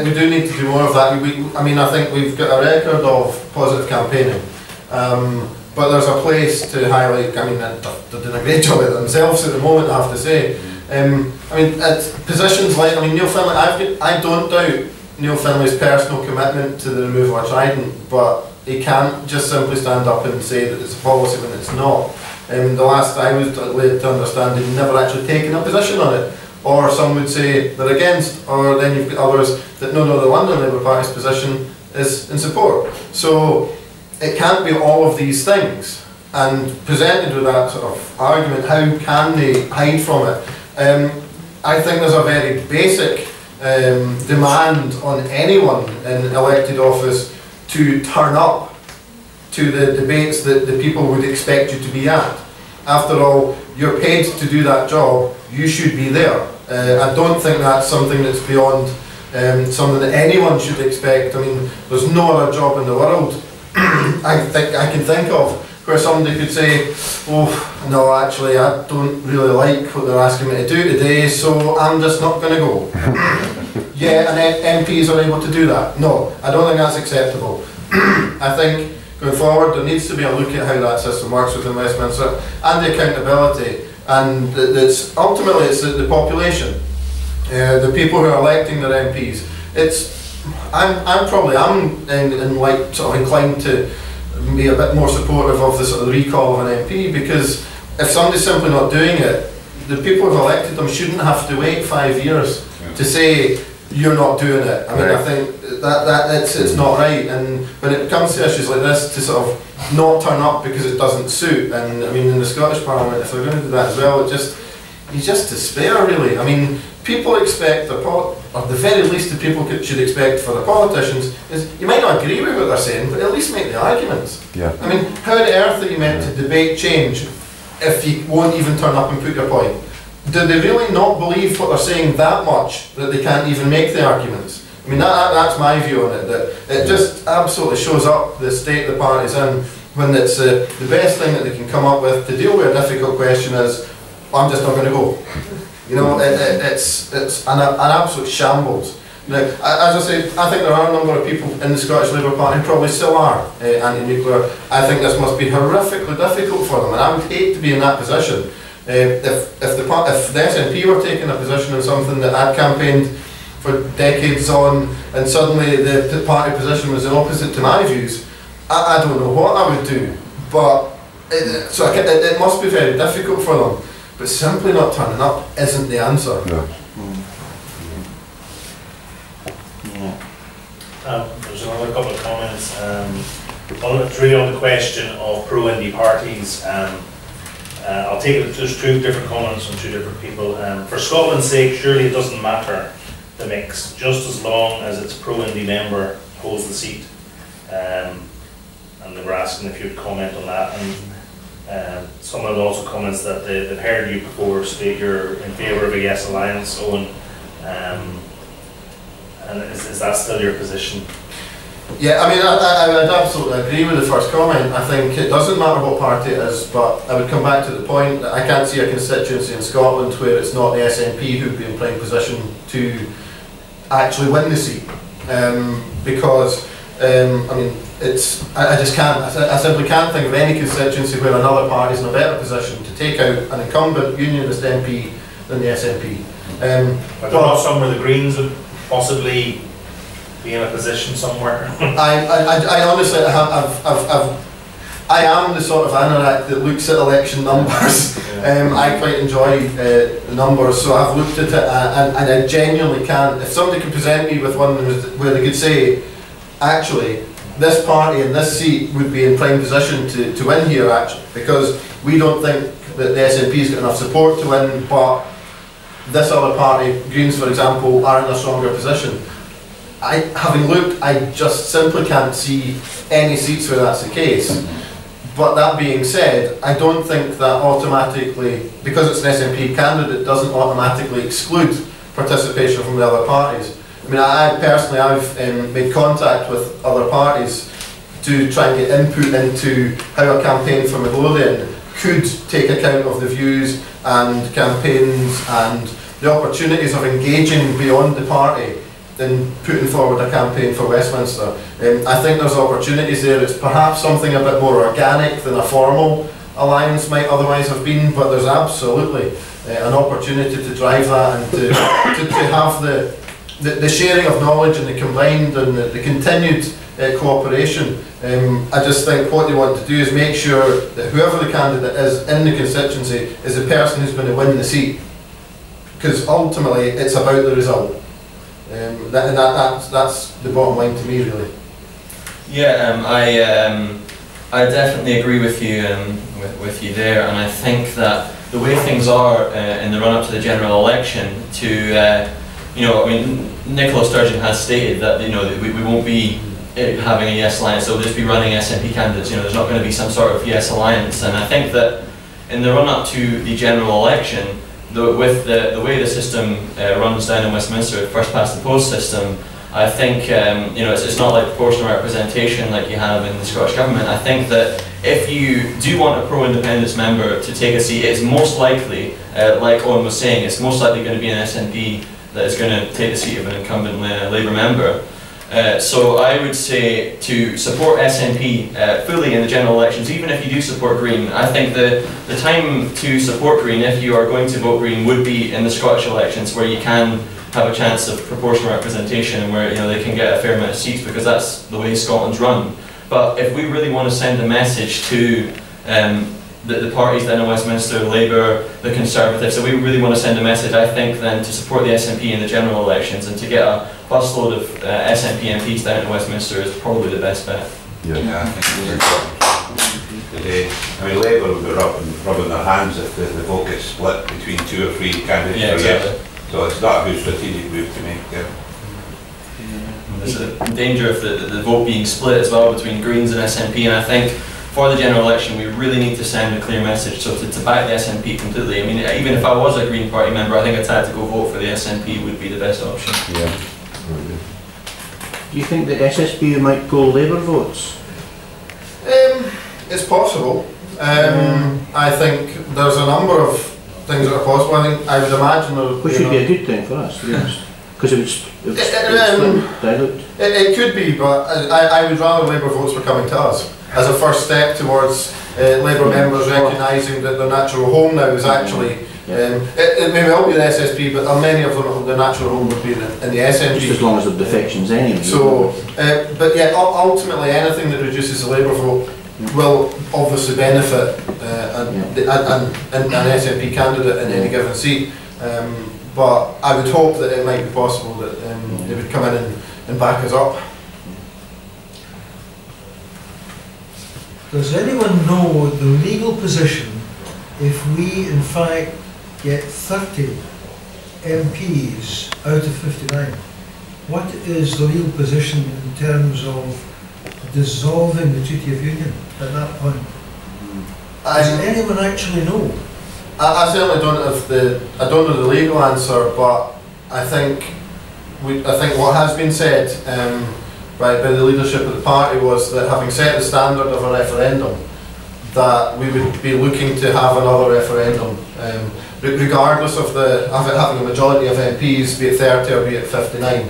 We do need to do more of that. I mean, I think we've got a record of positive campaigning, but there's a place to highlight. I mean, they're doing a great job of it themselves at the moment, I have to say. I mean, it's positions like, I mean, Neil Findlay, I don't doubt Neil Findlay's personal commitment to the removal of Trident, but he can't just simply stand up and say that it's a policy when it's not. The last I was led to understand, he'd never actually taken a position on it. Or some would say they're against, or then you've got others that no, the London Labour Party's position is in support. So it can't be all of these things. And presented with that sort of argument, how can they hide from it? I think there's a very basic demand on anyone in elected office to turn up to the debates that the people would expect you to be at. After all, you're paid to do that job, you should be there. I don't think that's something that's beyond something that anyone should expect. I mean, there's no other job in the world I can think of where somebody could say, oh, no, actually, I don't really like what they're asking me to do today, so I'm just not going to go. Yeah, and MPs are able to do that. No, I don't think that's acceptable. I think going forward, there needs to be a look at how that system works within Westminster and the accountability. And ultimately it's the population, the people who are electing their MPs. I'm like sort of inclined to be a bit more supportive of the sort of recall of an MP, because if somebody's simply not doing it, the people who've elected them shouldn't have to wait 5 years to say you're not doing it. I mean, I think it's not right. And when it comes to issues like this, to sort of not turn up because it doesn't suit, and I mean in the Scottish Parliament, if they're going to do that as well, you just despair really. I mean, people expect, or the very least the people should expect for the politicians is, you might not agree with what they're saying, but at least make the arguments. Yeah. I mean, how on earth are you meant to debate change if you won't even turn up and put your point? Do they really not believe what they're saying that much that they can't even make the arguments? I mean, that's my view on it, that it just absolutely shows up the state the party's in when it's the best thing that they can come up with to deal with a difficult question is, I'm just not going to go. You know, it's an absolute shambles. Now, as I said, I think there are a number of people in the Scottish Labour Party who probably still are anti-nuclear. I think this must be horrifically difficult for them, and I would hate to be in that position. If the SNP were taking a position on something that I'd campaigned for decades on, and suddenly the party position was the opposite to my views, I don't know what I would do. But it must be very difficult for them. But simply not turning up isn't the answer. No. There's another couple of comments. Really on the question of pro-indie parties. I'll take it, there's two different comments from two different people. For Scotland's sake, surely it doesn't matter the mix, just as long as its pro-indie member holds the seat. And they were asking if you would comment on that. And someone also comments that they've heard you before state you're in favour of a Yes Alliance, Owen. And is that still your position? Yeah, I mean, I would absolutely agree with the first comment. I think it doesn't matter what party it is, but I would come back to the point that I can't see a constituency in Scotland where it's not the SNP who'd be in prime position to actually win the seat. Because, I mean, I just can't, I simply can't think of any constituency where another party is in a better position to take out an incumbent unionist MP than the SNP. But there are some where the Greens would possibly be in a position somewhere. I honestly I am the sort of anorak that looks at election numbers. I quite enjoy the numbers, so I've looked at it and I genuinely can't. If somebody could present me with one where they could say, actually, this party in this seat would be in prime position to win here, actually, because we don't think that the SNP's got enough support to win, but this other party, Greens for example, are in a stronger position. Having looked, I just simply can't see any seats where that's the case. But that being said, I don't think that automatically, because it's an SNP candidate, doesn't automatically exclude participation from the other parties. I mean, I personally, I've made contact with other parties to try and get input into how a campaign for Midlothian could take account of the views and campaigns and the opportunities of engaging beyond the party in putting forward a campaign for Westminster. I think there's opportunities there. It's perhaps something a bit more organic than a formal alliance might otherwise have been, but there's absolutely an opportunity to drive that and to have the sharing of knowledge and the combined and the continued cooperation. I just think what they want to do is make sure that whoever the candidate is in the constituency is the person who's going to win the seat, because ultimately it's about the result. That's the bottom line to me, really. Yeah, I definitely agree with you there, and I think that the way things are in the run-up to the general election, I mean, Nicola Sturgeon has stated that we won't be having a Yes Alliance. They'll just be running SNP candidates. There's not going to be some sort of Yes Alliance, and I think that in the run-up to the general election, with the way the system runs down in Westminster, the first past the post system, I think it's not like proportional representation like you have in the Scottish Government. I think that if you do want a pro-independence member to take a seat, it's most likely, like Owen was saying, it's most likely going to be an SNP that is going to take the seat of an incumbent Labour member. So I would say to support SNP fully in the general elections, even if you do support Green. I think the time to support Green, if you are going to vote Green, would be in the Scottish elections, where you can have a chance of proportional representation and where they can get a fair amount of seats, because that's the way Scotland's run. But if we really want to send a message to the parties then in Westminster, Labour, the Conservatives, so we really want to send a message, I think then to support the SNP in the general elections and to get a busload of SNP MPs down to Westminster is probably the best bet. Yeah, I think today, I mean, Labour will be rubbing their hands if the vote gets split between 2 or 3 candidates. Yeah, exactly. So it's not a good strategic move to make. There's a danger of the vote being split as well between Greens and SNP, and I think for the general election we really need to send a clear message. So to back the SNP completely, I mean, even if I was a Green Party member, I think a tactical vote for the SNP would be the best option. Yeah. Do you think that SSP might pull Labour votes? It's possible. I think there's a number of things that are possible. I would imagine which would be a good thing for us, to be honest, because it would dilute. It could be, but I would rather Labour votes were coming to us as a first step towards Labour members recognising that their natural home now is actually. It may well be the SSP, but many of them, the natural home would be in the SNP. Just as long as the defections anyway. So, but yeah, ultimately anything that reduces the Labour vote will obviously benefit an SNP candidate in any given seat. But I would hope that it might be possible that they would come in and back us up. Does anyone know the legal position if we in fact get 30 MPs out of 59? What is the legal position in terms of dissolving the Treaty of Union at that point? Does anyone actually know? I certainly don't have I don't know the legal answer, but I think what has been said by the leadership of the party was that, having set the standard of a referendum, that we would be looking to have another referendum, regardless of having a majority of MPs, be it 30 or be it 59.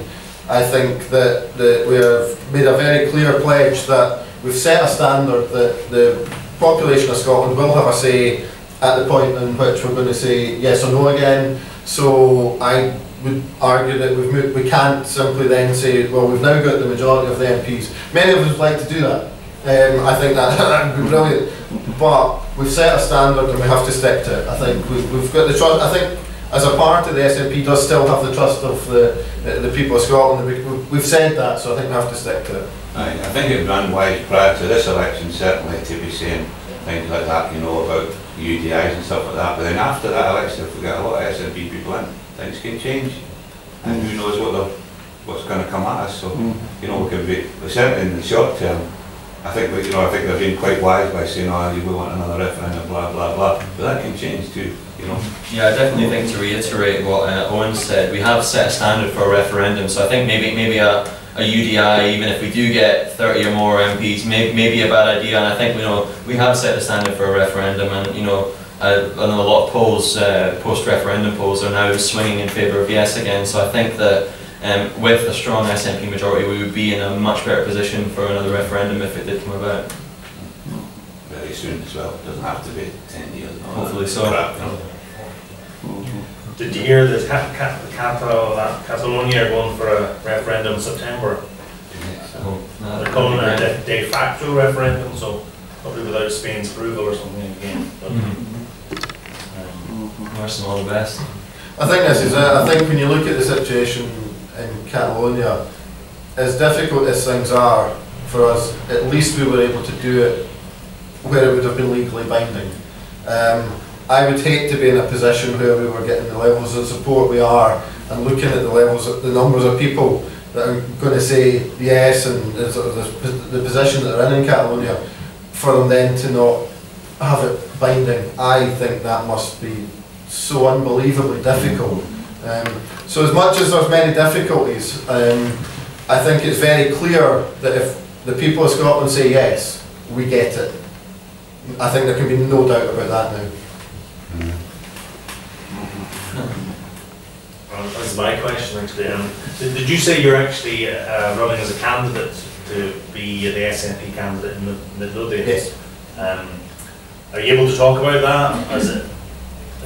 I think that we have made a very clear pledge that we've set a standard that the population of Scotland will have a say at the point in which we're going to say yes or no again. So I would argue that we can't simply then say, well, we've now got the majority of the MPs. Many of us would like to do that. I think that would be brilliant. But we've set a standard and we have to stick to it. I think we've got the trust. I think as a party, the SNP does still have the trust of the people of Scotland. We've said that, so I think we have to stick to it. I think it would be unwise prior to this election, certainly, to be saying things like that, you know, about UDIs and stuff like that. But then after that election, if we get a lot of SNP people in, things can change. And who knows what's going to come at us. So, you know, we can be, certainly in the short term, I think they're being quite wise by saying, oh, we want another referendum, blah, blah, blah. But that can change too, you know. Yeah, I definitely think, to reiterate what Owen said, we have set a standard for a referendum. So I think maybe a UDI, even if we do get 30 or more MPs, may be a bad idea. And I think, you know, we have set a standard for a referendum, and, you know, I know a lot of polls, post-referendum polls, are now swinging in favour of yes again. So I think that with a strong SNP majority, we would be in a much better position for another referendum if it did come about. Very soon as well. It doesn't have to be 10 years. Hopefully so. Crap, you know. Did you hear that Catalonia are going for a referendum in September? They're calling it a de facto referendum, so probably without Spain's approval or something again. But, wish them all the best. I think this is it. I think when you look at the situation in Catalonia, as difficult as things are for us, at least we were able to do it where it would have been legally binding. I would hate to be in a position where we were getting the levels of support we are, and looking at the numbers of people that are going to say yes, and the position that they're in Catalonia, for them then to not have it binding. I think that must be so unbelievably difficult. So as much as there's many difficulties, I think it's very clear that if the people of Scotland say yes, we get it. I think there can be no doubt about that now. That's my question actually. Did you say you're actually running as a candidate to be the SNP candidate in the Midlothian? Yes. Are you able to talk about that? Is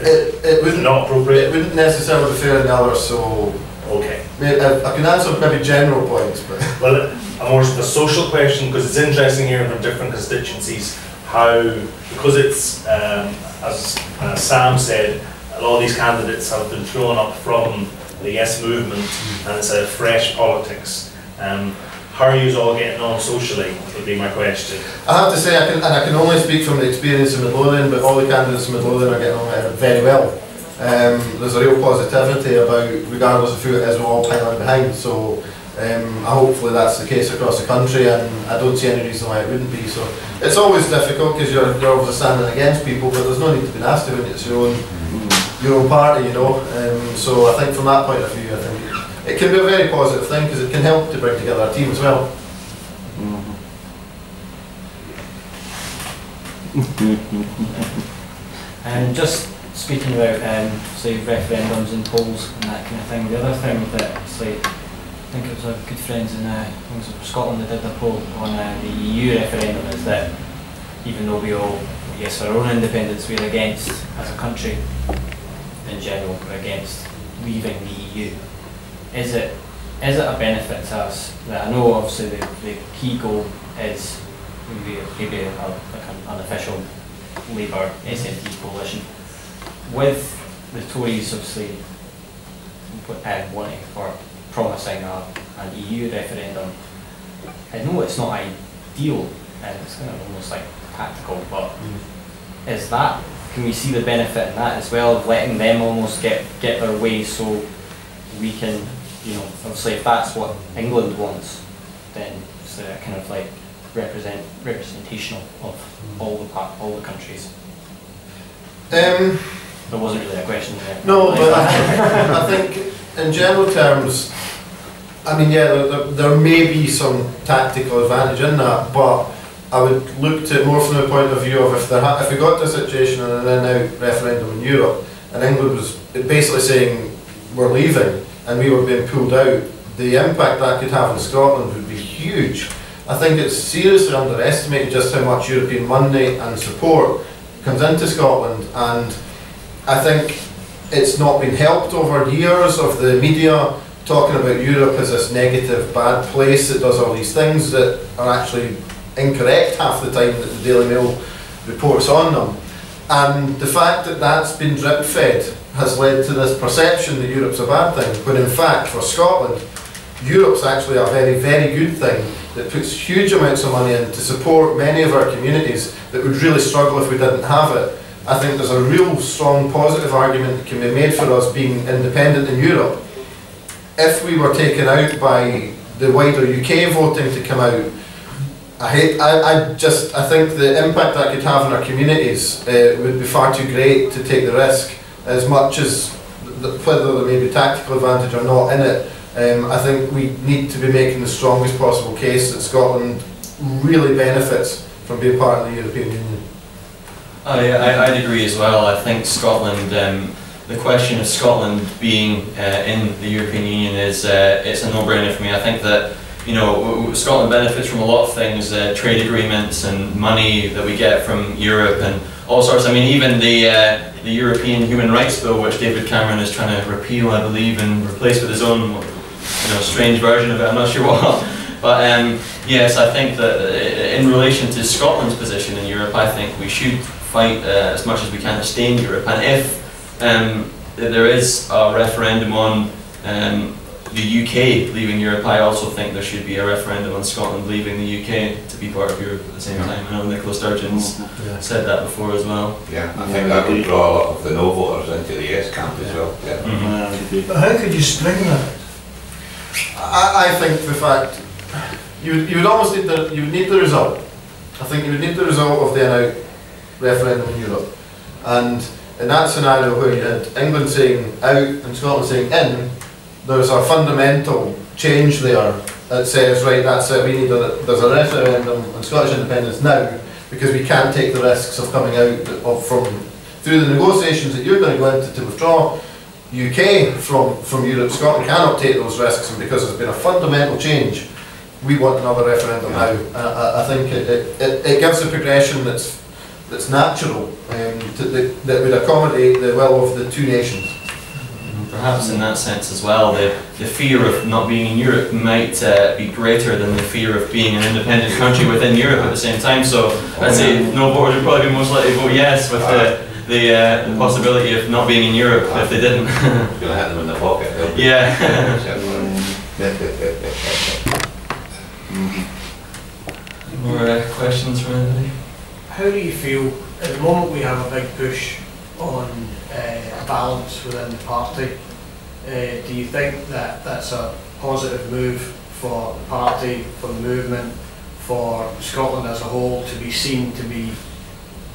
It wouldn't, not appropriate? It wouldn't necessarily be fair in the others, so okay. I can answer maybe general points, but well, a more of a social question, because it's interesting hearing from different constituencies how, because it's as Sam said, a lot of these candidates have been thrown up from the Yes movement, and it's a fresh politics. How are you all getting on socially, would be my question. I have to say, I can only speak from the experience in Midlothian, but all the candidates in Midlothian are getting on very well. There's a real positivity about, regardless of who it is, we're all piling behind. So hopefully that's the case across the country, and I don't see any reason why it wouldn't be. So it's always difficult because you're obviously standing against people, but there's no need to be nasty when it's your own party, you know. So I think from that point of view, I think it can be a very positive thing because it can help to bring together a team as well. And just speaking about say referendums and polls and that kind of thing, the other thing that say, I think it was our good friends in Scotland that did a poll on the EU referendum, is that even though we all yes our own independence, we're against, as a country in general, we're against leaving the EU. Is it a benefit to us? That I know obviously the key goal is maybe like an unofficial Labour SNP coalition. With the Tories obviously wanting or promising an EU referendum, I know it's not ideal and it's kind of almost like tactical, but is that, can we see the benefit in that as well, of letting them almost get their way, so we can, you know, obviously if that's what England wants, then it's kind of like representational of all the countries. There wasn't really a question there. No, but I think in general terms, I mean, yeah, there may be some tactical advantage in that, but I would look to it more from the point of view of if we got to a situation and an in-out referendum in Europe, and England was basically saying we're leaving and we were being pulled out, the impact that could have in Scotland would be huge. I think it's seriously underestimated just how much European money and support comes into Scotland, and I think it's not been helped over years of the media talking about Europe as this negative, bad place that does all these things that are actually incorrect half the time that the Daily Mail reports on them. And the fact that that's been drip fed has led to this perception that Europe's a bad thing, when in fact for Scotland, Europe's actually a very, very good thing that puts huge amounts of money in to support many of our communities that would really struggle if we didn't have it. I think there's a real strong positive argument that can be made for us being independent in Europe. If we were taken out by the wider UK voting to come out, I think the impact that could have on our communities would be far too great to take the risk. As much as whether there may be tactical advantage or not in it, I think we need to be making the strongest possible case that Scotland really benefits from being part of the European Union. I'd agree as well. I think Scotland, the question of Scotland being in the European Union is it's a no-brainer for me. I think that Scotland benefits from a lot of things, trade agreements and money that we get from Europe and all sorts. I mean, even the European Human Rights Bill, which David Cameron is trying to repeal, I believe, and replace with his own strange version of it. I'm not sure what. But yes, I think that in relation to Scotland's position in Europe, I think we should fight as much as we can to stay in Europe. And if there is a referendum on the UK leaving Europe, I also think there should be a referendum on Scotland leaving the UK to be part of Europe at the same time. I know Nicola Sturgeon's said that before as well. Yeah, I think that would draw a lot of the no voters into the yes camp as well. Yeah. But how could you string that? I think the fact you would almost need the result. I think you would need the result of the out referendum in Europe, and in that scenario where you had England saying out and Scotland saying in, there's a fundamental change there that says, right, that's it, there's a referendum on Scottish independence now, because we can't take the risks of coming out through the negotiations that you're going to go into to withdraw UK from Europe. Scotland cannot take those risks, and because there's been a fundamental change, we want another referendum now. I think it gives a progression that's natural, that would accommodate the will of the two nations. Perhaps in that sense as well, the fear of not being in Europe might be greater than the fear of being an independent country within Europe at the same time. So I'd say no voters would probably be most likely to vote yes, with the possibility of not being in Europe if they didn't. Going to hit them in the pocket. Yeah. More questions from anybody? How do you feel, at the moment we have a big push on a balance within the party, do you think that that's a positive move for the party, for the movement, for Scotland as a whole to be seen to be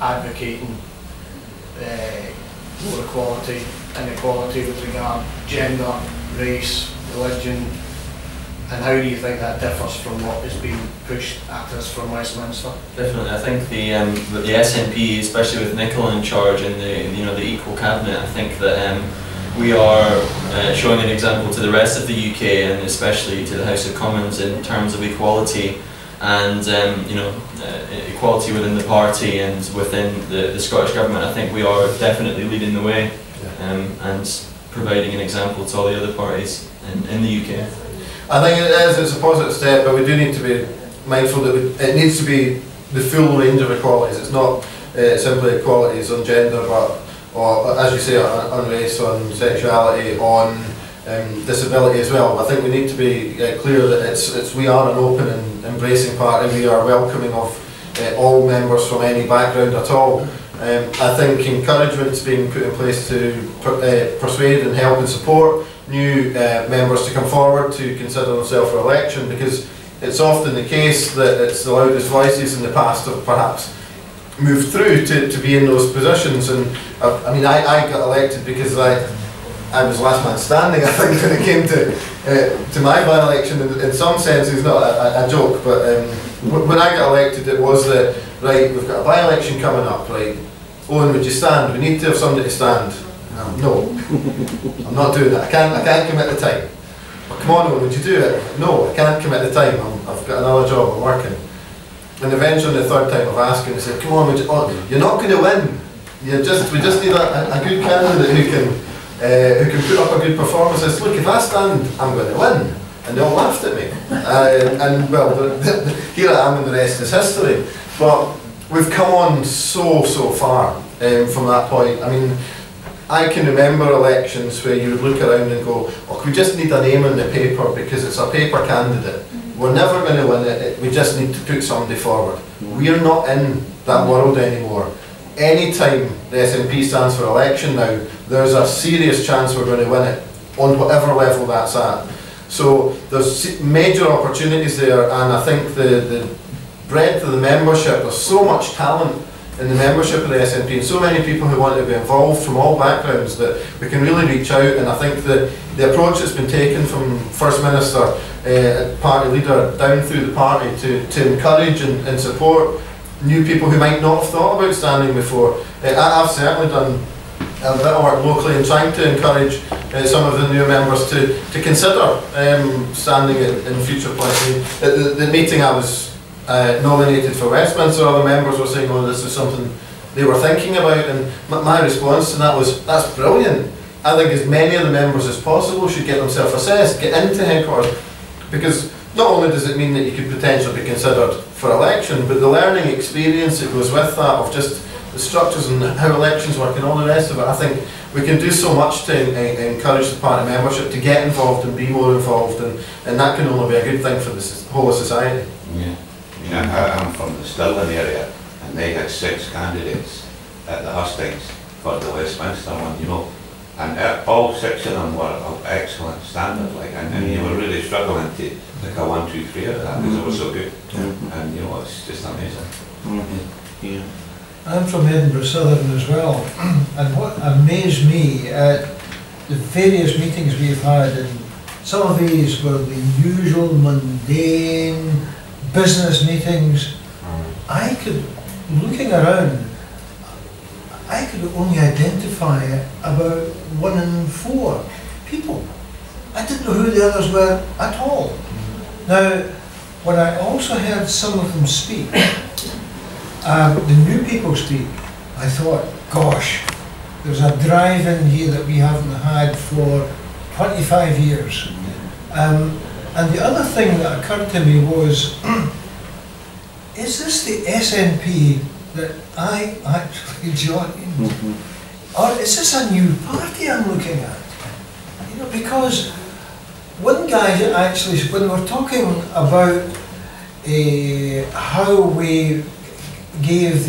advocating more equality, inequality with regard gender, race, religion, and how do you think that differs from what is being pushed at us from Westminster? Definitely, I think the SNP, especially with Nicola in charge and the Equal Cabinet, I think that we are showing an example to the rest of the UK and especially to the House of Commons in terms of equality and equality within the party and within the Scottish Government. I think we are definitely leading the way and providing an example to all the other parties in the UK. I think it's a positive step, but we do need to be mindful that it needs to be the full range of equalities. It's not simply equalities on gender, or as you say, on race, on sexuality, on disability as well. I think we need to be clear that we are an open and embracing party. We are welcoming of all members from any background at all. I think encouragement is being put in place to persuade and help and support new members to come forward to consider themselves for election, because it's often the case that it's the loudest voices in the past have perhaps moved through to be in those positions. And I mean, I got elected because I was last man standing, I think, when it came to my by-election. In some senses, not a joke, but when I got elected, it was that, right, we've got a by-election coming up, right, Owen, would you stand? We need to have somebody to stand. No, I'm not doing that. I can't commit the time. Well, come on, Owen, would you do it? No, I can't commit the time. I've got another job, I'm working. And eventually, the third time of asking, they said, "Come on, you're not going to win. We just need a good candidate who can put up a good performance." I said, "Look, if I stand, I'm going to win." And they all laughed at me. And well, here I am, and the rest is history. But we've come on so far from that point. I mean, I can remember elections where you would look around and go, "Oh, we just need a name on the paper because it's a paper candidate. We're never going to win it. We just need to put somebody forward." We're not in that world anymore. Anytime the SNP stands for election now, there's a serious chance we're going to win it on whatever level that's at. So there's major opportunities there, and I think the breadth of the membership, there's so much talent in the membership of the SNP, and so many people who want to be involved from all backgrounds that we can really reach out. And I think the approach that's been taken from First Minister, party leader, down through the party to encourage and support new people who might not have thought about standing before. I've certainly done a bit of work locally in trying to encourage some of the new members to consider standing in future places. At the meeting I was nominated for Westminster, other members were saying, "Oh, this is something they were thinking about," and my response to that was, "That's brilliant. I think as many of the members as possible should get themselves assessed, get into headquarters, because not only does it mean that you could potentially be considered for election, but the learning experience that goes with that of just the structures and how elections work and all the rest of it. I think we can do so much to encourage the party membership to get involved and be more involved, and that can only be a good thing for the whole of society." Yeah. You know, I'm from the Stirling area, and they had 6 candidates at the hustings for the Westminster one, you know, and all 6 of them were of excellent standard, like, and you were really struggling to pick a 1, 2, 3 out of that because it was so good, and you know, it's just amazing. Yeah. I'm from Edinburgh Southern as well, and what amazed me at the various meetings we've had, and some of these were the usual mundane business meetings. I could, looking around, I could only identify about 1 in 4 people. I didn't know who the others were at all. Now, when I also heard some of them speak, the new people speak, I thought, gosh, there's a drive in here that we haven't had for 25 years. And the other thing that occurred to me was, is this the SNP that I actually joined? Or is this a new party I'm looking at? You know, because one guy actually, when we're talking about how we gave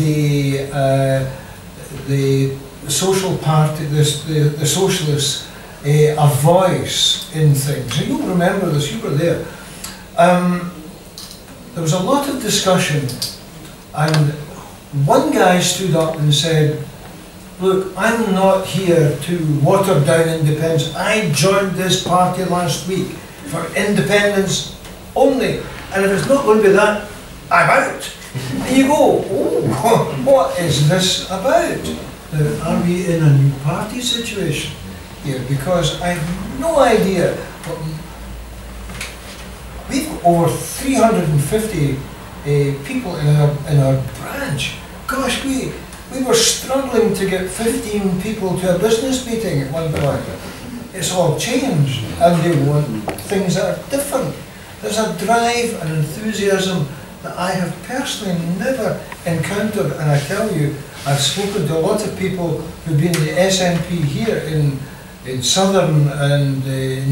the social party, the socialists, a voice in things. And you'll remember this, you were there. There was a lot of discussion, and one guy stood up and said, "Look, I'm not here to water down independence. I joined this party last week for independence only, and if it's not going to be that, I'm out." And you go, "Oh, what is this about? Now, are we in a new party situation here? Because I have no idea. We've got over 350 people in our branch. Gosh, we were struggling to get 15 people to a business meeting at one point. It's all changed, and they want things that are different. There's a drive and enthusiasm that I have personally never encountered, and I tell you, I've spoken to a lot of people who've been in the SNP here in Southern and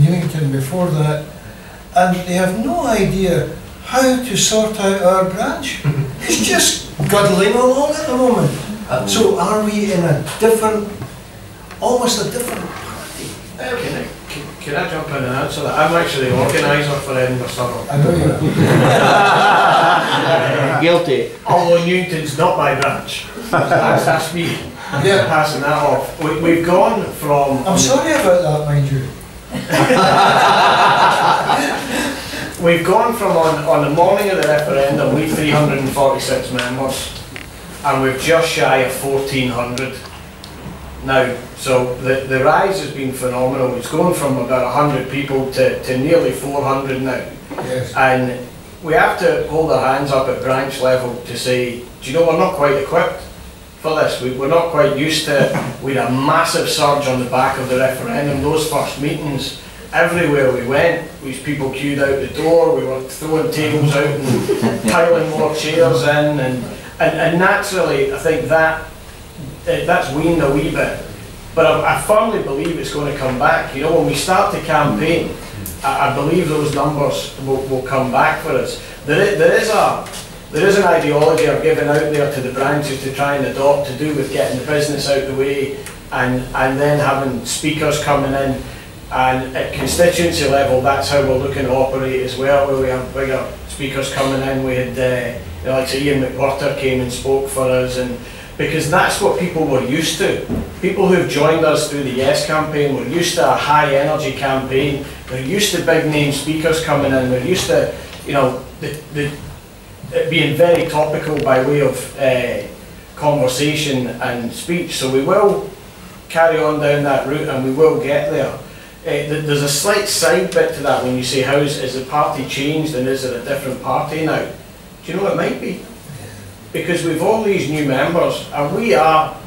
Newington before that, and they have no idea how to sort out our branch. It's just guddling along at the moment. So are we in a different, almost a different party? Can I jump in and answer that? I'm actually the organiser for Edinburgh Southern. I know you are. Guilty. Although Newington's not my branch. That's me. Yeah. Passing that off. We've gone from... I'm sorry about that, mind you. We've gone from on the morning of the referendum, we 346 members, and we're just shy of 1,400 now. So the rise has been phenomenal. It's gone from about 100 people to nearly 400 now. Yes. And we have to hold our hands up at branch level to say, do you know, we're not quite equipped for this. We're not quite used to, we had a massive surge on the back of the referendum. Those first meetings, everywhere we went, these people queued out the door, we were throwing tables out and piling more chairs in, and naturally I think that's weaned a wee bit. But I firmly believe it's going to come back. You know, when we start to campaign, I believe those numbers will come back for us. There is an ideology I've given out there to the branches to try and adopt, to do with getting the business out of the way, and then having speakers coming in. And at constituency level, that's how we're looking to operate as well, where we have bigger speakers coming in. We had, like Ian McWhirter came and spoke for us, and because that's what people were used to. People who've joined us through the Yes campaign were used to a high energy campaign. They're used to big name speakers coming in. They're used to, you know, it being very topical by way of conversation and speech. So we will carry on down that route, and we will get there. There's a slight side bit to that when you say, is the party changed and is it a different party now? Do you know it might be? Because we've all these new members, and we are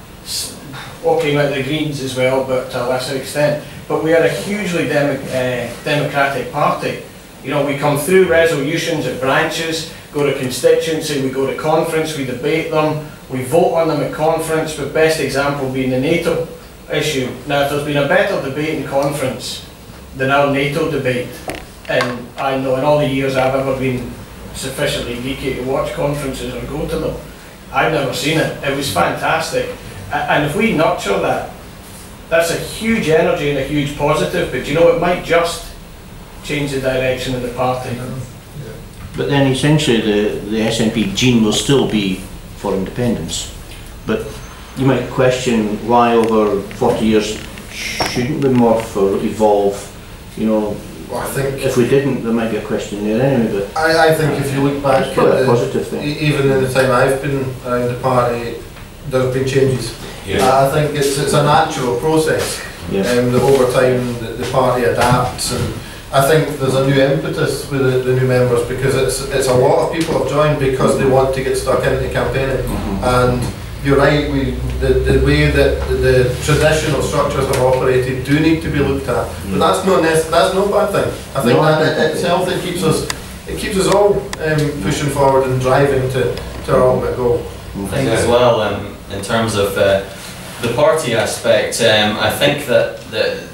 walking out the Greens as well, but to a lesser extent. But we are a hugely democratic party. You know, we come through resolutions at branches, go to constituency, we go to conference, we debate them, we vote on them at conference, the best example being the NATO issue. Now, if there's been a better debate in conference than our NATO debate, and I know in all the years I've ever been sufficiently geeky to watch conferences or go to them, I've never seen it. It was fantastic. And if we nurture that, that's a huge energy and a huge positive, but you know, it might just change the direction of the party. But then essentially the SNP gene will still be for independence. But you might question why over 40 years shouldn't we morph or evolve, you know. Well, I think if we didn't, there might be a question there anyway. But I think if you look back it's probably a positive thing. Even in the time I've been around the party, there have been changes. Yeah. I think it's a natural process. Yes. That over time the party adapts, and I think there's a new impetus with the new members, because it's a lot of people have joined because they want to get stuck into campaigning. And you're right, the way that the traditional structures have operated do need to be looked at, but that's no bad thing. I think that itself it keeps us all pushing forward and driving to our ultimate goal. I think as well, in terms of the party aspect, I think that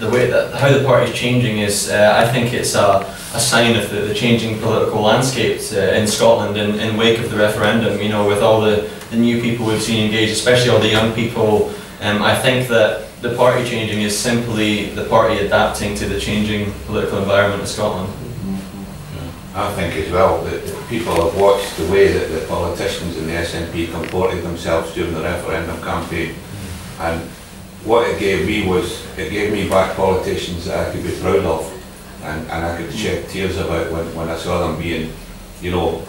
the way that how the party is changing is, I think it's a sign of the changing political landscape in Scotland in wake of the referendum. You know, with all the new people we've seen engaged, especially all the young people, I think that the party changing is simply the party adapting to the changing political environment of Scotland. I think as well that people have watched the way that the politicians in the SNP comported themselves during the referendum campaign, and what it gave me was, it gave me back politicians that I could be proud of, and I could shed tears about when I saw them being, you know,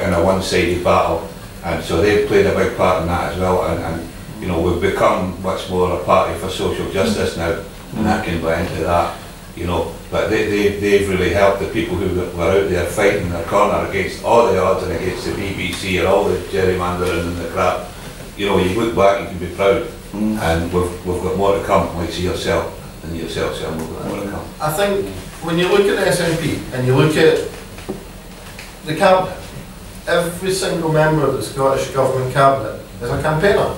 in a one-sided battle. And so they've played a big part in that as well, and you know, we've become much more a party for social justice now, and I can buy into that, you know. But they've really helped the people who were out there fighting their corner against all the odds and against the BBC and all the gerrymandering and the crap. You know, you look back, you can be proud, and we've got more to come, like yourself, and yourself, Sam, we've got more to come. I think when you look at the SNP and you look at the cabinet, every single member of the Scottish Government Cabinet is a campaigner.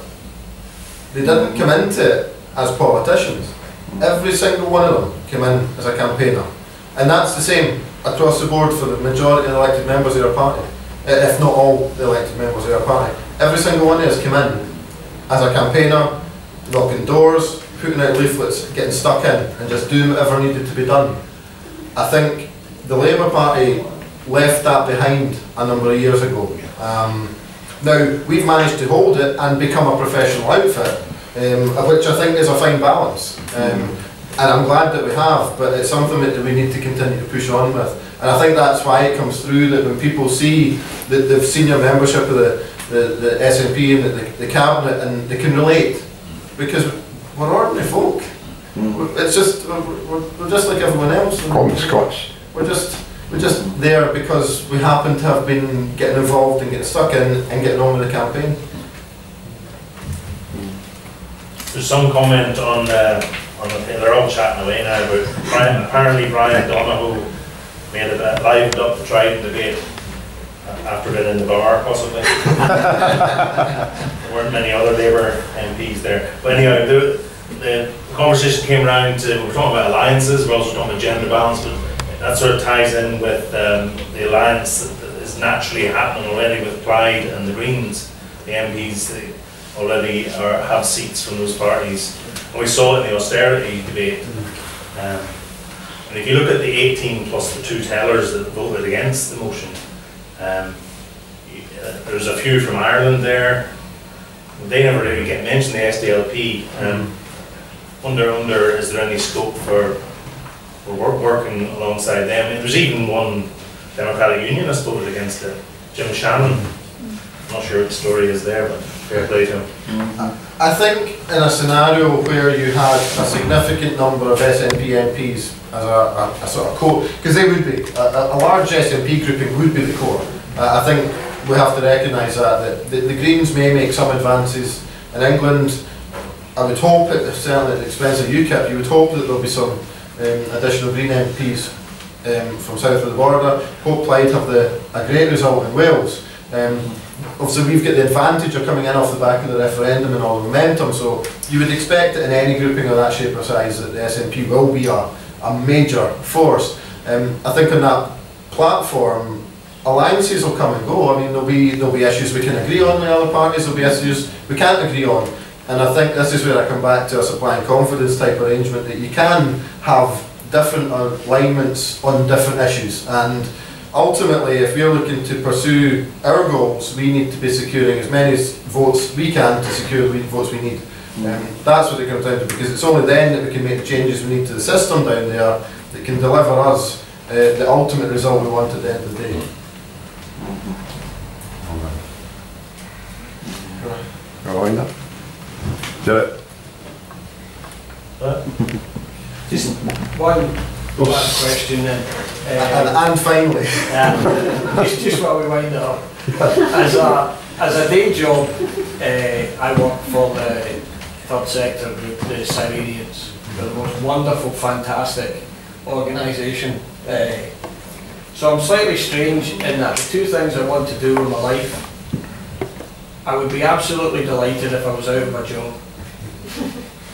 They didn't come into it as politicians. Every single one of them came in as a campaigner. And that's the same across the board for the majority of the elected members of our party, if not all the elected members of our party. Every single one of us came in as a campaigner, knocking doors, putting out leaflets, getting stuck in and just doing whatever needed to be done. I think the Labour Party left that behind a number of years ago. Now, we've managed to hold it and become a professional outfit, which I think is a fine balance. And I'm glad that we have, but it's something that we need to continue to push on with. And I think that's why it comes through that when people see the senior membership of the SNP and the Cabinet, and they can relate, because we're ordinary folk. It's just, we're just like everyone else. Common Scots. We're just, We're just there because we happen to have been getting involved and getting stuck in and getting on with the campaign. There's some comment on the they're all chatting away now, but apparently Brian Donoghue made a bit livened up the Trident debate after being in the bar, possibly. There weren't many other Labour MPs there. But anyhow, the conversation came around to, we were talking about alliances, we're also talking about gender balance, but that sort of ties in with the alliance that is naturally happening already with Plaid and the Greens. The MPs they already have seats from those parties. And we saw it in the austerity debate. And if you look at the 18 plus the 2 tellers that voted against the motion, there's a few from Ireland there. They never really get mentioned, the SDLP. Wonder is there any scope for working alongside them? I mean, there's even one Democratic Unionist voted against it, Jim Shannon. I'm not sure what the story is there, but fair play to him. I think in a scenario where you had a significant number of SNP MPs as a sort of core, because they would be, a large SNP grouping would be the core. I think we have to recognise that the Greens may make some advances in England. I would hope, certainly at the expense of UKIP, you would hope that there will be some additional Green MPs from south of the border. Hope Plaid have a great result in Wales. Obviously we've got the advantage of coming in off the back of the referendum and all the momentum, so you would expect that in any grouping of that shape or size that the SNP will be a major force. I think on that platform, alliances will come and go. I mean, there'll be issues we can agree on with other parties, there'll be issues we can't agree on. And I think this is where I come back to a supply and confidence type arrangement, that you can have different alignments on different issues. And ultimately, if we're looking to pursue our goals, we need to be securing as many votes we can to secure the votes we need. That's what it comes down to, because it's only then that we can make the changes we need to the system down there that can deliver us the ultimate result we want at the end of the day. Just one question then. And finally, just while we wind it up, as a day job, I work for the third sector group, the Cyrenians. They're the most wonderful, fantastic organisation. So I'm slightly strange in that the 2 things I want to do in my life, I would be absolutely delighted if I was out of a job,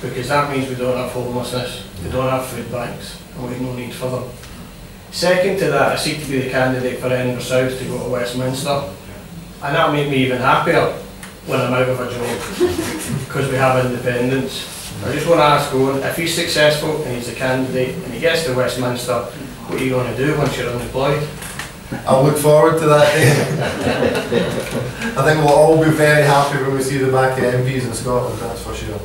because that means we don't have homelessness, we don't have food banks, and we have no need for them. Second to that, I seek to be the candidate for Edinburgh South to go to Westminster, and that'll make me even happier when I'm out of a job, because we have independence. I just want to ask Owen, if he's successful and he's the candidate and he gets to Westminster, what are you going to do once you're unemployed? I look forward to that day. I think we'll all be very happy when we see the back of MPs in Scotland, that's for sure.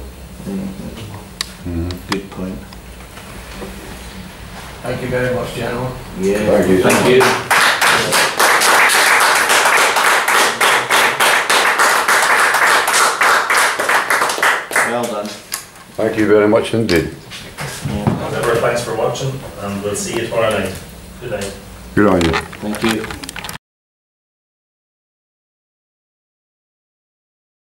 Good point. Thank you very much, gentlemen. Yeah. Thank you. Thank you. Well done. Thank you very much indeed. Whatever, thanks for watching, and we'll see you tomorrow night. Good night. Good on you. Thank you.